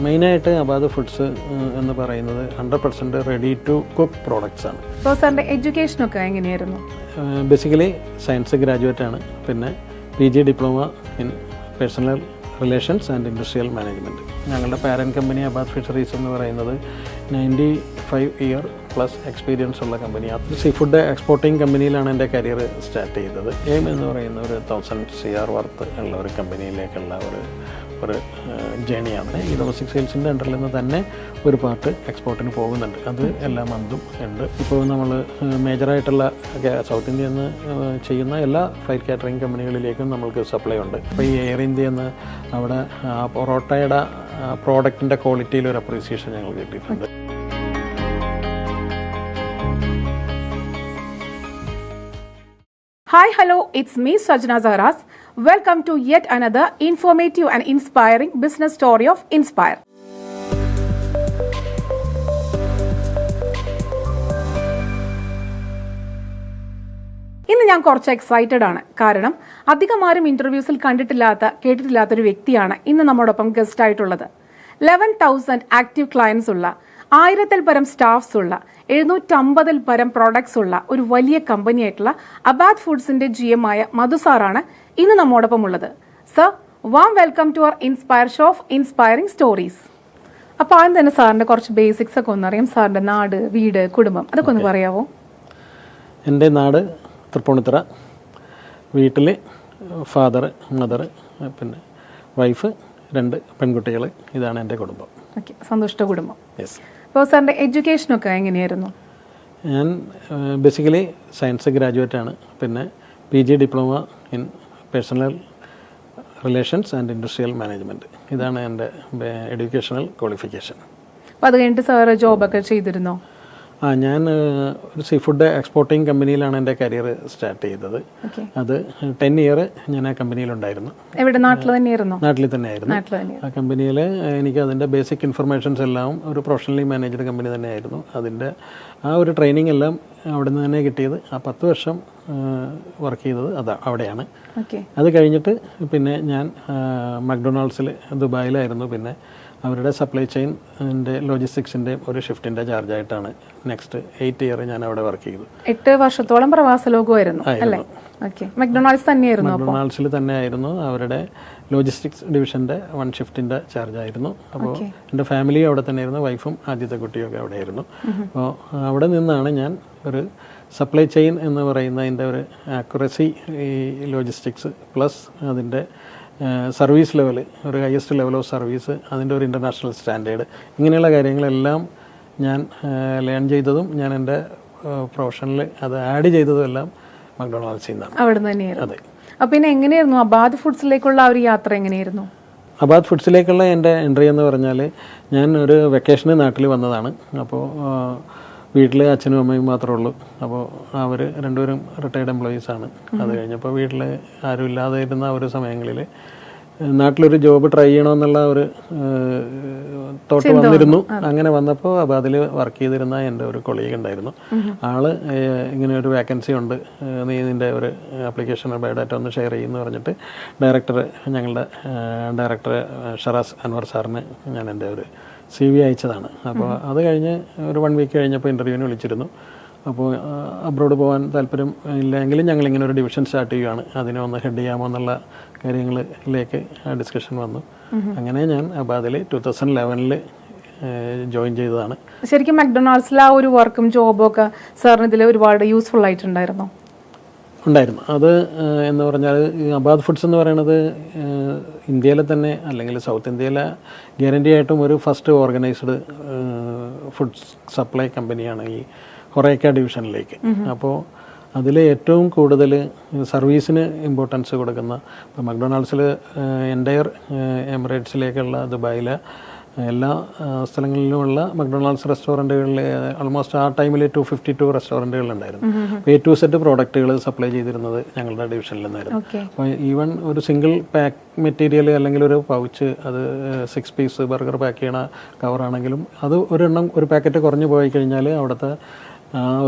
മെയിനായിട്ട് അബാദ് ഫുഡ്സ് എന്ന് പറയുന്നത് 100% റെഡി ടു കുക്ക് പ്രോഡക്റ്റ്സ് ആണ്. അപ്പോൾ സാറിൻ്റെ എഡ്യൂക്കേഷനൊക്കെ എങ്ങനെയായിരുന്നു? ബേസിക്കലി സയൻസ് ഗ്രാജുവേറ്റ് ആണ്. പിന്നെ PG diploma in personal relations and industrial management. ഞങ്ങളുടെ പാരൻറ്റ് കമ്പനി അബാദ് ഫിഷറീസ് എന്ന് പറയുന്നത് 95 ഇയർ പ്ലസ് എക്സ്പീരിയൻസ് ഉള്ള കമ്പനിയാണ്. സീ ഫുഡ് എക്സ്പോർട്ടിംഗ് കമ്പനിയിലാണ് എൻ്റെ കരിയർ സ്റ്റാർട്ട് ചെയ്തത്. എയിം എന്ന് പറയുന്ന ഒരു 1000 CR വർത്ത് ഉള്ള ഒരു കമ്പനിയിലേക്കുള്ള ഒരു ജേണിയാണ്. ഈ ഡൊമസ്റ്റിക് സെയിൽസിൻ്റെ അണ്ടറിൽ നിന്ന് തന്നെ ഒരു പാർട്ട് എക്സ്പോർട്ടിന് പോകുന്നുണ്ട്. അത് എല്ലാ മന്തും ഉണ്ട്. ഇപ്പോൾ നമ്മൾ മേജറായിട്ടുള്ള സൗത്ത് ഇന്ത്യയിൽ നിന്ന് ചെയ്യുന്ന എല്ലാ ഫ്ലൈറ്റ് കാറ്ററിംഗ് കമ്പനികളിലേക്കും നമ്മൾക്ക് സപ്ലൈ ഉണ്ട്. ഇപ്പോൾ ഈ എയർ ഇന്ത്യയിൽ നിന്ന് അവിടെ പൊറോട്ടയുടെ പ്രോഡക്റ്റിൻ്റെ ക്വാളിറ്റിയിൽ ഒരു അപ്രീസിയേഷൻ ഞങ്ങൾ കിട്ടിയിട്ടുണ്ട്. Hi, hello, it's me Sajna Zahras. Welcome to yet another informative and inspiring business story of Inspire. ഇന്ന് ഞാൻ കുറച്ച് എക്സൈറ്റഡ് ആണ്. കാരണം അധികം ആരും ഇന്റർവ്യൂസിൽ കേട്ടിട്ടില്ലാത്തൊരു വ്യക്തിയാണ് ഇന്ന് നമ്മോടൊപ്പം ഗസ്റ്റ് ആയിട്ടുള്ളത്. 11,000 ആക്റ്റീവ് ക്ലയൻസ് ഉള്ള 1000-ൽ പരം സ്റ്റാഫ്സ് ഉള്ള 750-ൽ പരം പ്രോഡക്ട്സ് ഉള്ള ഒരു വലിയ കമ്പനിയായിട്ടുള്ള അബാദ് ഫുഡ്സിന്റെ GM ആയ മധു സാറാണ് ഇന്ന് നമ്മോടൊപ്പം ഉള്ളത്. Sir, warm welcome to our inspire show of inspiring stories. അപ്പോൾ ആദ്യം തന്നെ സാറിന്റെ കുറച്ച് ബേസിക്സ് ഒക്കെ ഒന്നറിയാം. സാറിന്റെ നാട്, വീട്, കുടുംബം അതൊക്കെ ഒന്ന് പറയാമോ? എൻ്റെ നാട് തൃപ്പൂണിത്തുറ. വീട്ടിൽ ഫാദർ, മദർ, പിന്നെ വൈഫ്, 2 പെൺകുട്ടികൾ. ഇതാണ് എൻ്റെ കുടുംബം. ഓക്കെ, സന്തുഷ്ട കുടുംബം. യെസ്. അപ്പോൾ സാറിൻ്റെ എഡ്യൂക്കേഷനൊക്കെ എങ്ങനെയായിരുന്നു? ഞാൻ ബേസിക്കലി സയൻസ് ഗ്രാജുവേറ്റ് ആണ്. പിന്നെ PG diploma in personal relations and industrial management. ഇതാണ് എൻ്റെ എഡ്യൂക്കേഷണൽ ക്വാളിഫിക്കേഷൻ. അപ്പോൾ അത് കഴിഞ്ഞിട്ട് സാറ് ജോബൊക്കെ ചെയ്തിരുന്നോ? ഞാൻ ഒരു സീ ഫുഡ് എക്സ്പോർട്ടിംഗ് കമ്പനിയിലാണ് എൻ്റെ കരിയർ സ്റ്റാർട്ട് ചെയ്തത്. അത് 10 ഇയർ ഞാൻ ആ കമ്പനിയിലുണ്ടായിരുന്നു. എവിടെ? നാട്ടിൽ തന്നെയായിരുന്നു? നാട്ടിൽ തന്നെയായിരുന്നു. ആ കമ്പനിയിൽ എനിക്ക് അതിൻ്റെ ബേസിക് ഇൻഫർമേഷൻസ് എല്ലാം ഒരു പ്രൊഫഷണലി മാനേജ്ഡ് കമ്പനി തന്നെയായിരുന്നു. അതിൻ്റെ ആ ഒരു ട്രെയിനിങ് എല്ലാം അവിടെ നിന്ന് തന്നെ കിട്ടിയത്. ആ 10 വർഷം വർക്ക് ചെയ്തത് അവിടെയാണ്. അത് കഴിഞ്ഞിട്ട് പിന്നെ ഞാൻ മക്ഡൊണാൾഡ്സിൽ ദുബായിലായിരുന്നു. പിന്നെ അവരുടെ സപ്ലൈ ചെയിൻ്റെ ലോജിസ്റ്റിക്സിൻ്റെ ഒരു ഷിഫ്റ്റിൻ്റെ ചാർജായിട്ടാണ് നെക്സ്റ്റ് 8 ഇയർ ഞാൻ അവിടെ വർക്ക് ചെയ്തു. 8 വർഷത്തോളം പ്രവാസ ലോകമായിരുന്നു അല്ലേ? മക്ഡൊണാൾഡ്സ് തന്നെയായിരുന്നു? മക്ഡൊണാൾഡ്സിൽ തന്നെയായിരുന്നു. അവരുടെ ലോജിസ്റ്റിക്സ് ഡിവിഷൻ്റെ 1 ഷിഫ്റ്റിൻ്റെ ചാർജായിരുന്നു. അപ്പോൾ എൻ്റെ ഫാമിലി അവിടെ തന്നെയായിരുന്നു. വൈഫും ആദ്യത്തെ കുട്ടിയൊക്കെ അവിടെയായിരുന്നു. അപ്പോൾ അവിടെ നിന്നാണ് ഞാൻ ഒരു സപ്ലൈ ചെയിൻ എന്ന് പറയുന്നതിൻ്റെ ഒരു ആക്യുറസി, ഈ ലോജിസ്റ്റിക്സ് പ്ലസ് അതിൻ്റെ സർവീസ് ലെവൽ, ഒരു ഹയസ്റ്റ് ലെവൽ ഓഫ് സർവീസ്, അതിൻ്റെ ഒരു ഇൻ്റർനാഷണൽ സ്റ്റാൻഡേർഡ്, ഇങ്ങനെയുള്ള കാര്യങ്ങളെല്ലാം ഞാൻ ലേൺ ചെയ്തതും ഞാൻ എൻ്റെ പ്രൊഫഷനിൽ അത് ആഡ് ചെയ്തതും എല്ലാം മക്ഡൊണാൾഡ്സിൽ നിന്നാണ്. അവിടെ തന്നെയായിരുന്നു. അതെ. അപ്പോൾ പിന്നെ എങ്ങനെയായിരുന്നു അബാദ് ഫുഡ്സിലേക്കുള്ള ആ ഒരു യാത്ര എങ്ങനെയായിരുന്നു? അബാദ് ഫുഡ്സിലേക്കുള്ള എൻ്റെ എൻട്രി എന്ന് പറഞ്ഞാൽ, ഞാൻ ഒരു വെക്കേഷന് നാട്ടിൽ വന്നതാണ്. അപ്പോൾ വീട്ടിൽ അച്ഛനും അമ്മയും മാത്രമേ ഉള്ളൂ. അപ്പോൾ അവർ രണ്ടുപേരും റിട്ടയർഡ് എംപ്ലോയീസാണ്. അത് കഴിഞ്ഞപ്പോൾ വീട്ടിൽ ആരും ഇല്ലാതെ ഇരുന്ന ഒരു സമയങ്ങളിൽ നാട്ടിലൊരു ജോബ് ട്രൈ ചെയ്യണമെന്നുള്ള ഒരു തോട്ട് വന്നിരുന്നു. അങ്ങനെ വന്നപ്പോൾ അബാദിൽ വർക്ക് ചെയ്തിരുന്ന എൻ്റെ ഒരു കൊളീഗ് ഉണ്ടായിരുന്നു. ആള് ഇങ്ങനെ ഒരു വേക്കൻസി ഉണ്ട്, നീ നിൻ്റെ ഒരു ആപ്ലിക്കേഷൻ ബയോഡാറ്റ ഒന്ന് ഷെയർ ചെയ്യുമെന്ന് പറഞ്ഞിട്ട് ഞങ്ങളുടെ ഡയറക്ടർ ഷറാസ് അൻവർ സാറിന് ഞാൻ എൻ്റെ ഒരു CV അയച്ചതാണ്. അപ്പോൾ അത് കഴിഞ്ഞ് ഒരു 1 വീക്ക് കഴിഞ്ഞപ്പോൾ ഇൻ്റർവ്യൂവിന് വിളിച്ചിരുന്നു. അപ്പോൾ അബ്രോഡ് പോകാൻ താല്പര്യം ഇല്ലെങ്കിലും ഞങ്ങളിങ്ങനെ ഒരു ഡിവിഷൻ സ്റ്റാർട്ട് ചെയ്യുകയാണ്, അതിനെ ഒന്ന് ഹെഡ് ചെയ്യാമോ എന്നുള്ള കാര്യങ്ങളിലേക്ക് ഡിസ്കഷൻ വന്നു. അങ്ങനെ ഞാൻ അബാദിൽ 2011 ജോയിൻ ചെയ്തതാണ്. ശരിക്കും മക്ഡൊണാൾഡ്സിലെ ആ ഒരു വർക്കും ജോബും ഒക്കെ സാറിന് ഇതിൽ ഒരുപാട് യൂസ്ഫുൾ ആയിട്ടുണ്ടായിരുന്നോ? ഉണ്ടായിരുന്നു. അത് എന്ന് പറഞ്ഞാൽ അബാദ് ഫുഡ്സ് എന്ന് പറയുന്നത് ഇന്ത്യയിലെ തന്നെ, അല്ലെങ്കിൽ സൗത്ത് ഇന്ത്യയിലെ ഗ്യാരണ്ടി ആയിട്ടും ഒരു ഫസ്റ്റ് ഓർഗനൈസ്ഡ് ഫുഡ് സപ്ലൈ കമ്പനിയാണ് ഈ ഹൊറേക്ക ഡിവിഷനിലേക്ക്. അപ്പോൾ അതിൽ ഏറ്റവും കൂടുതൽ സർവീസിന് ഇമ്പോർട്ടൻസ് കൊടുക്കുന്ന, ഇപ്പോൾ മക്ഡൊണാൾഡ്സിൽ എൻ്റയർ എമിറേറ്റ്സിലേക്കുള്ള ദുബായിലെ എല്ലാ സ്ഥലങ്ങളിലുമുള്ള മക്ഡൊണാൾഡ്സ് റെസ്റ്റോറൻറ്റുകളിൽ ഓൾമോസ്റ്റ് ആ ടൈമിൽ 252 റെസ്റ്റോറൻറ്റുകളുണ്ടായിരുന്നു. അപ്പോൾ A to Z പ്രോഡക്റ്റുകൾ സപ്ലൈ ചെയ്തിരുന്നത് ഞങ്ങളുടെ ഡിവിഷനിൽ നിന്നായിരുന്നു. അപ്പോൾ ഈവൻ ഒരു സിംഗിൾ പാക്ക് മെറ്റീരിയൽ അല്ലെങ്കിൽ ഒരു പൗച്ച്, അത് 6 പീസ് ബർഗർ പാക്ക് ചെയ്യണ കവറാണെങ്കിലും അത് ഒരു പാക്കറ്റ് കുറഞ്ഞു പോയി കഴിഞ്ഞാൽ അവിടുത്തെ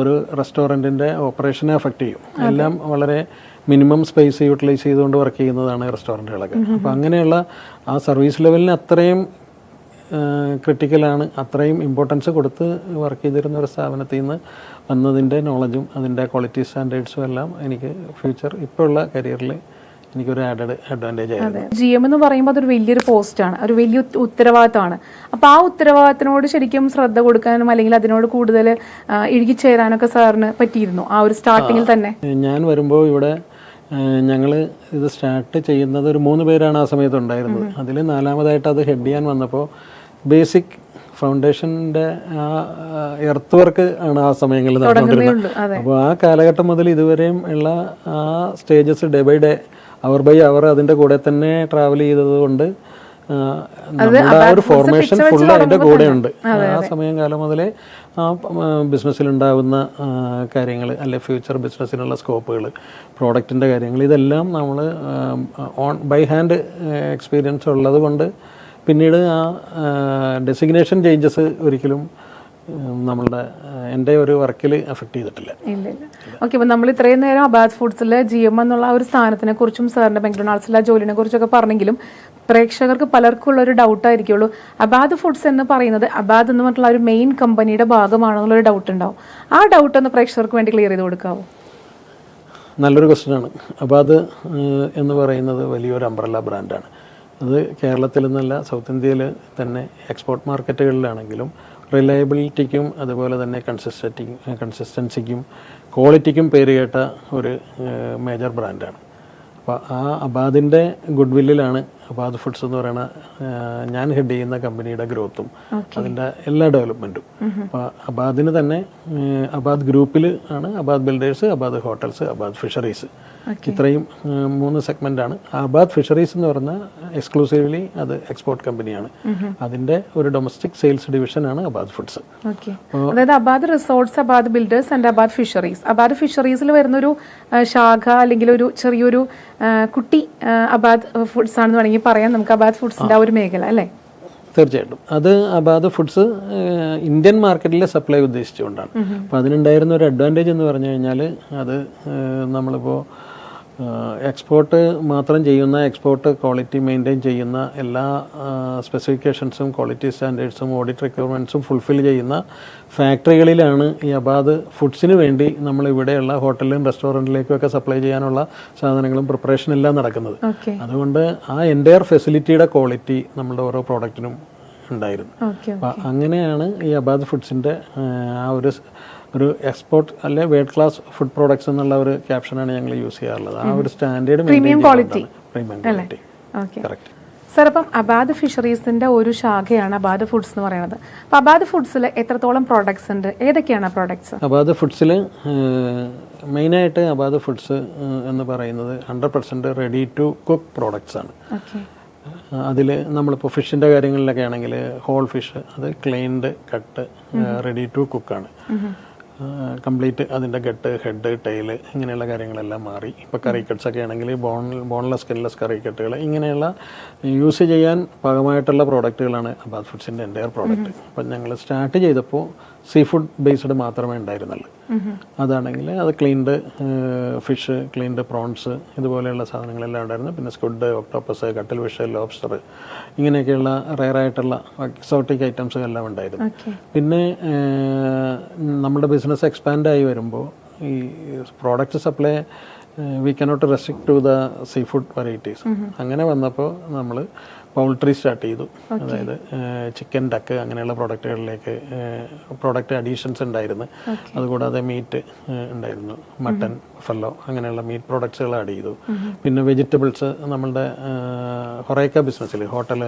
ഒരു റെസ്റ്റോറൻറ്റിൻ്റെ ഓപ്പറേഷനെ അഫക്റ്റ് ചെയ്യും. എല്ലാം വളരെ മിനിമം സ്പേസ് യൂട്ടിലൈസ് ചെയ്തുകൊണ്ട് വർക്ക് ചെയ്യുന്നതാണ് റെസ്റ്റോറൻറ്റുകളൊക്കെ. അപ്പോൾ അങ്ങനെയുള്ള ആ സർവീസ് ലെവലിന് അത്രയും ക്രിട്ടിക്കലാണ്. അത്രയും ഇമ്പോർട്ടൻസ് കൊടുത്ത് വർക്ക് ചെയ്തിരുന്ന ഒരു സ്ഥാപനത്തിൽ നിന്ന് വന്നതിൻ്റെ നോളജും അതിൻ്റെ ക്വാളിറ്റി സ്റ്റാൻഡേർഡ്സും എല്ലാം എനിക്ക് ഫ്യൂച്ചർ ഇപ്പോൾ ഉള്ള കരിയറിൽ എനിക്കൊരു ആഡഡ് അഡ്വാൻറ്റേജ് ആയിരുന്നു. GM എന്ന് പറയുമ്പോൾ അതൊരു വലിയൊരു പോസ്റ്റാണ്, ഒരു വലിയ ഉത്തരവാദിത്തമാണ്. അപ്പോൾ ആ ഉത്തരവാദിത്തത്തിനോട് ശരിക്കും ശ്രദ്ധ കൊടുക്കാനും അല്ലെങ്കിൽ അതിനോട് കൂടുതൽ ഇഴുകിച്ചേരാനൊക്കെ സാറിന് പറ്റിയിരുന്നു ആ ഒരു സ്റ്റാർട്ടിങ്ങിൽ തന്നെ? ഞാൻ വരുമ്പോൾ ഇവിടെ ഞങ്ങൾ ഇത് സ്റ്റാർട്ട് ചെയ്യുന്നത് ഒരു 3 പേരാണ് ആ സമയത്ത് ഉണ്ടായിരുന്നത്. അതിൽ 4മതായിട്ട് അത് ഹെഡ് ചെയ്യാൻ വന്നപ്പോൾ ബേസിക് ഫൗണ്ടേഷൻ്റെ ആ എർത്ത് വർക്ക് ആണ് ആ സമയങ്ങളിൽ നടന്നുകൊണ്ടിരുന്നത്. അപ്പോൾ ആ കാലഘട്ടം മുതൽ ഇതുവരെയും ഉള്ള ആ stages day by day hour by hour അതിൻ്റെ കൂടെ തന്നെ ട്രാവൽ ചെയ്തത് കൊണ്ട് നമ്മുടെ ആ ഒരു ഫോർമേഷൻ ഫുള്ള് അതിൻ്റെ കൂടെ ഉണ്ട്. ആ സമയം കാലം മുതലേ ആ ബിസിനസ്സിലുണ്ടാകുന്ന കാര്യങ്ങൾ അല്ലെ ഫ്യൂച്ചർ ബിസിനസ്സിനുള്ള സ്കോപ്പുകൾ, പ്രോഡക്റ്റിൻ്റെ കാര്യങ്ങൾ, ഇതെല്ലാം നമ്മൾ ബൈ ഹാൻഡ് എക്സ്പീരിയൻസ് ഉള്ളത് കൊണ്ട് പിന്നീട് ആ ഡെസിഗ്നേഷൻ ചേഞ്ചസ് ഒരിക്കലും നമ്മളുടെ എൻ്റെ ഒരു വർക്കിൽ എഫക്ട് ചെയ്തിട്ടില്ല. ഇല്ല. ഓക്കെ, അപ്പോൾ നമ്മൾ ഇത്രയും നേരം അബാദ് ഫുഡ്സിൽ GM എന്നുള്ള ആ ഒരു സ്ഥാനത്തിനെ കുറിച്ചും സാറിൻ്റെ മെക്ഡൊണാൾഡ്സിലെ ജോലിനെ കുറിച്ചൊക്കെ പറഞ്ഞെങ്കിലും പ്രേക്ഷകർക്ക് പലർക്കും ഉള്ള ഒരു ഡൗട്ടായിരിക്കുള്ളൂ, അബാദ് ഫുഡ്സ് എന്ന് പറയുന്നത് അബാദ് എന്ന് പറഞ്ഞിട്ടുള്ള ഒരു മെയിൻ കമ്പനിയുടെ ഭാഗമാണെന്നുള്ളൊരു ഡൗട്ട് ഉണ്ടാവും. ആ ഡൗട്ട് ഒന്ന് പ്രേക്ഷകർക്ക് വേണ്ടി ക്ലിയർ ചെയ്ത് കൊടുക്കാവോ? നല്ലൊരു ക്വസ്റ്റ്യനാണ്. അബാദ് എന്ന് പറയുന്നത് വലിയൊരു അംബ്രല്ല ബ്രാൻഡാണ്. അത് കേരളത്തിൽ നിന്നല്ല സൗത്ത് ഇന്ത്യയിൽ തന്നെ എക്സ്പോർട്ട് മാർക്കറ്റുകളിലാണെങ്കിലും റിലയബിലിറ്റിക്കും അതുപോലെ തന്നെ കൺസിസ്റ്റൻസിക്കും ക്വാളിറ്റിക്കും പേരുകേട്ട ഒരു മേജർ ബ്രാൻഡാണ്. അപ്പോൾ ആ അബാദിൻ്റെ ഗുഡ് വില്ലിലാണ് അബാദ് ഫുഡ്സ് എന്ന് പറയുന്ന ഞാൻ ഹെഡ് ചെയ്യുന്ന കമ്പനിയുടെ ഗ്രോത്തും അതിൻ്റെ എല്ലാ ഡെവലപ്മെൻറ്റും. അപ്പോൾ അബാദിന് തന്നെ അബാദ് ഗ്രൂപ്പിൽ ആണ് Abad builders, Abad hotels, Abad fisheries, ഇത്രയും 3 സെഗ്മെൻ്റാണ്. അബാദ് ഫിഷറീസ് എന്ന് പറഞ്ഞാൽ എക്സ്ക്ലൂസീവ്ലി അത് എക്സ്പോർട്ട് കമ്പനിയാണ്. അതിൻ്റെ ഒരു ഡൊമസ്റ്റിക് സെയിൽസ് ഡിവിഷനാണ് അബാദ് ഫുഡ്സ്. അതായത് Abad resorts, Abad builders and Abad fisheries. Abad ഫിഷറീസിൽ വരുന്നൊരു ശാഖ അല്ലെങ്കിൽ ഒരു ചെറിയൊരു കുട്ടി അബാദ് ഫുഡ്സ് ആണെന്ന് വേണമെങ്കിൽ പറയാം നമുക്ക്, അബാദ് ഫുഡ്സിൻ്റെ ആ ഒരു മേഖല അല്ലേ? തീർച്ചയായിട്ടും. അത് അബാദ് ഫുഡ്സ് ഇന്ത്യൻ മാർക്കറ്റിലെ സപ്ലൈ ഉദ്ദേശിച്ചുകൊണ്ടാണ്. അപ്പോൾ അതിനുണ്ടായിരുന്ന ഒരു അഡ്വാൻറ്റേജ് എന്ന് പറഞ്ഞു കഴിഞ്ഞാൽ അത് നമ്മളിപ്പോൾ എക്സ്പോർട്ട് മാത്രം ചെയ്യുന്ന, എക്സ്പോർട്ട് ക്വാളിറ്റി മെയിൻറ്റെയിൻ ചെയ്യുന്ന, എല്ലാ സ്പെസിഫിക്കേഷൻസും ക്വാളിറ്റി സ്റ്റാൻഡേർഡ്സും ഓഡിറ്റ് റിക്വയർമെൻറ്റ്സും ഫുൾഫിൽ ചെയ്യുന്ന ഫാക്ടറികളിലാണ് ഈ അബാദ് ഫുഡ്സിന് വേണ്ടി നമ്മൾ ഇവിടെയുള്ള ഹോട്ടലിലും റെസ്റ്റോറൻറ്റിലേക്കും ഒക്കെ സപ്ലൈ ചെയ്യാനുള്ള സാധനങ്ങളും പ്രിപ്പറേഷനും എല്ലാം നടക്കുന്നത്. അതുകൊണ്ട് ആ എൻ്റയർ ഫെസിലിറ്റിയുടെ ക്വാളിറ്റി നമ്മുടെ ഓരോ പ്രോഡക്റ്റിനും ഉണ്ടായിരുന്നു. അപ്പം അങ്ങനെയാണ് ഈ അബാദ് ഫുഡ്സിൻ്റെ ആ ഒരു എക്സ്പോർട്ട് അല്ലെ വേൾഡ് ക്ലാസ് ഫുഡ് പ്രോഡക്ട്സ് എന്നുള്ള ഒരു ക്യാപ്ഷനാണ് ഞങ്ങൾ യൂസ് ചെയ്യാറുള്ളത്. ആ ഒരു standard premium quality. Correct. Sir, അപ്പം അബാദ് ഫിഷറീസിന്റെ ഒരു ശാഖയാണ് അബാദ് ഫുഡ്സ് എന്ന് പറയുന്നത്. അപ്പോൾ അബാദ് ഫുഡ്സിൽ എത്രത്തോളം പ്രോഡക്ട്സ് ഉണ്ട്, ഏതൊക്കെയാണ് പ്രോഡക്ട്സ്? അബാദ് ഫുഡ്സിൽ മെയിനായിട്ട് അബാദ് ഫുഡ്സ് എന്ന് പറയുന്നത് 100% റെഡി ടു കുക്ക് പ്രോഡക്ട്സ് ആണ്. അതിൽ നമ്മളിപ്പോൾ ഫിഷിൻ്റെ കാര്യങ്ങളിലൊക്കെ ആണെങ്കിൽ ഹോൾ ഫിഷ് അത് ക്ലീൻഡ് കട്ട് റെഡി ടു കുക്കാണ്. കംപ്ലീറ്റ് അതിൻ്റെ ഗട്ട്, ഹെഡ്, ടെയില് ഇങ്ങനെയുള്ള കാര്യങ്ങളെല്ലാം മാറി. ഇപ്പോൾ കറി കട്ട്സൊക്കെ ആണെങ്കിൽ ബോൺലെസ് സ്കിൻലെസ് കറി കട്ടുകൾ ഇങ്ങനെയുള്ള യൂസ് ചെയ്യാൻ പാകമായിട്ടുള്ള പ്രോഡക്റ്റുകളാണ് അബാദ് ഫുഡ്സിൻ്റെ എൻ്റയർ പ്രോഡക്റ്റ്. അപ്പം ഞങ്ങൾ സ്റ്റാർട്ട് ചെയ്തപ്പോൾ സീ ഫുഡ് ബേസ്ഡ് മാത്രമേ ഉണ്ടായിരുന്നുള്ളൂ. അതാണെങ്കിൽ അത് ക്ലീൻഡ് ഫിഷ്, ക്ലീൻഡ് പ്രോൺസ് ഇതുപോലെയുള്ള സാധനങ്ങളെല്ലാം ഉണ്ടായിരുന്നു. പിന്നെ സ്ക്വിഡ്, ഒക്ടോപ്പസ്, കട്ടിൽ ഫിഷ്, ലോബ്സ്റ്റർ ഇങ്ങനെയൊക്കെയുള്ള റെയറായിട്ടുള്ള എക്സോട്ടിക് ഐറ്റംസ് എല്ലാം ഉണ്ടായിരുന്നു. പിന്നെ നമ്മുടെ ബിസിനസ് എക്സ്പാൻഡ് ആയി വരുമ്പോൾ ഈ product supply we cannot restrict to the seafood varieties. അങ്ങനെ വന്നപ്പോൾ നമ്മൾ പൗൾട്രി സ്റ്റാർട്ട് ചെയ്തു. അതായത് ചിക്കൻ, ഡക്ക് അങ്ങനെയുള്ള പ്രോഡക്റ്റുകളിലേക്ക് പ്രോഡക്റ്റ് അഡീഷൻസ് ഉണ്ടായിരുന്നു. അതുകൂടാതെ മീറ്റ് ഉണ്ടായിരുന്നു, മട്ടൺ, ഫല്ലോ അങ്ങനെയുള്ള മീറ്റ് പ്രോഡക്ട്സുകൾ ആഡ് ചെയ്തു. പിന്നെ വെജിറ്റബിൾസ് നമ്മളുടെ ഹൊറേക്ക ബിസിനസ്സിൽ ഹോട്ടൽ,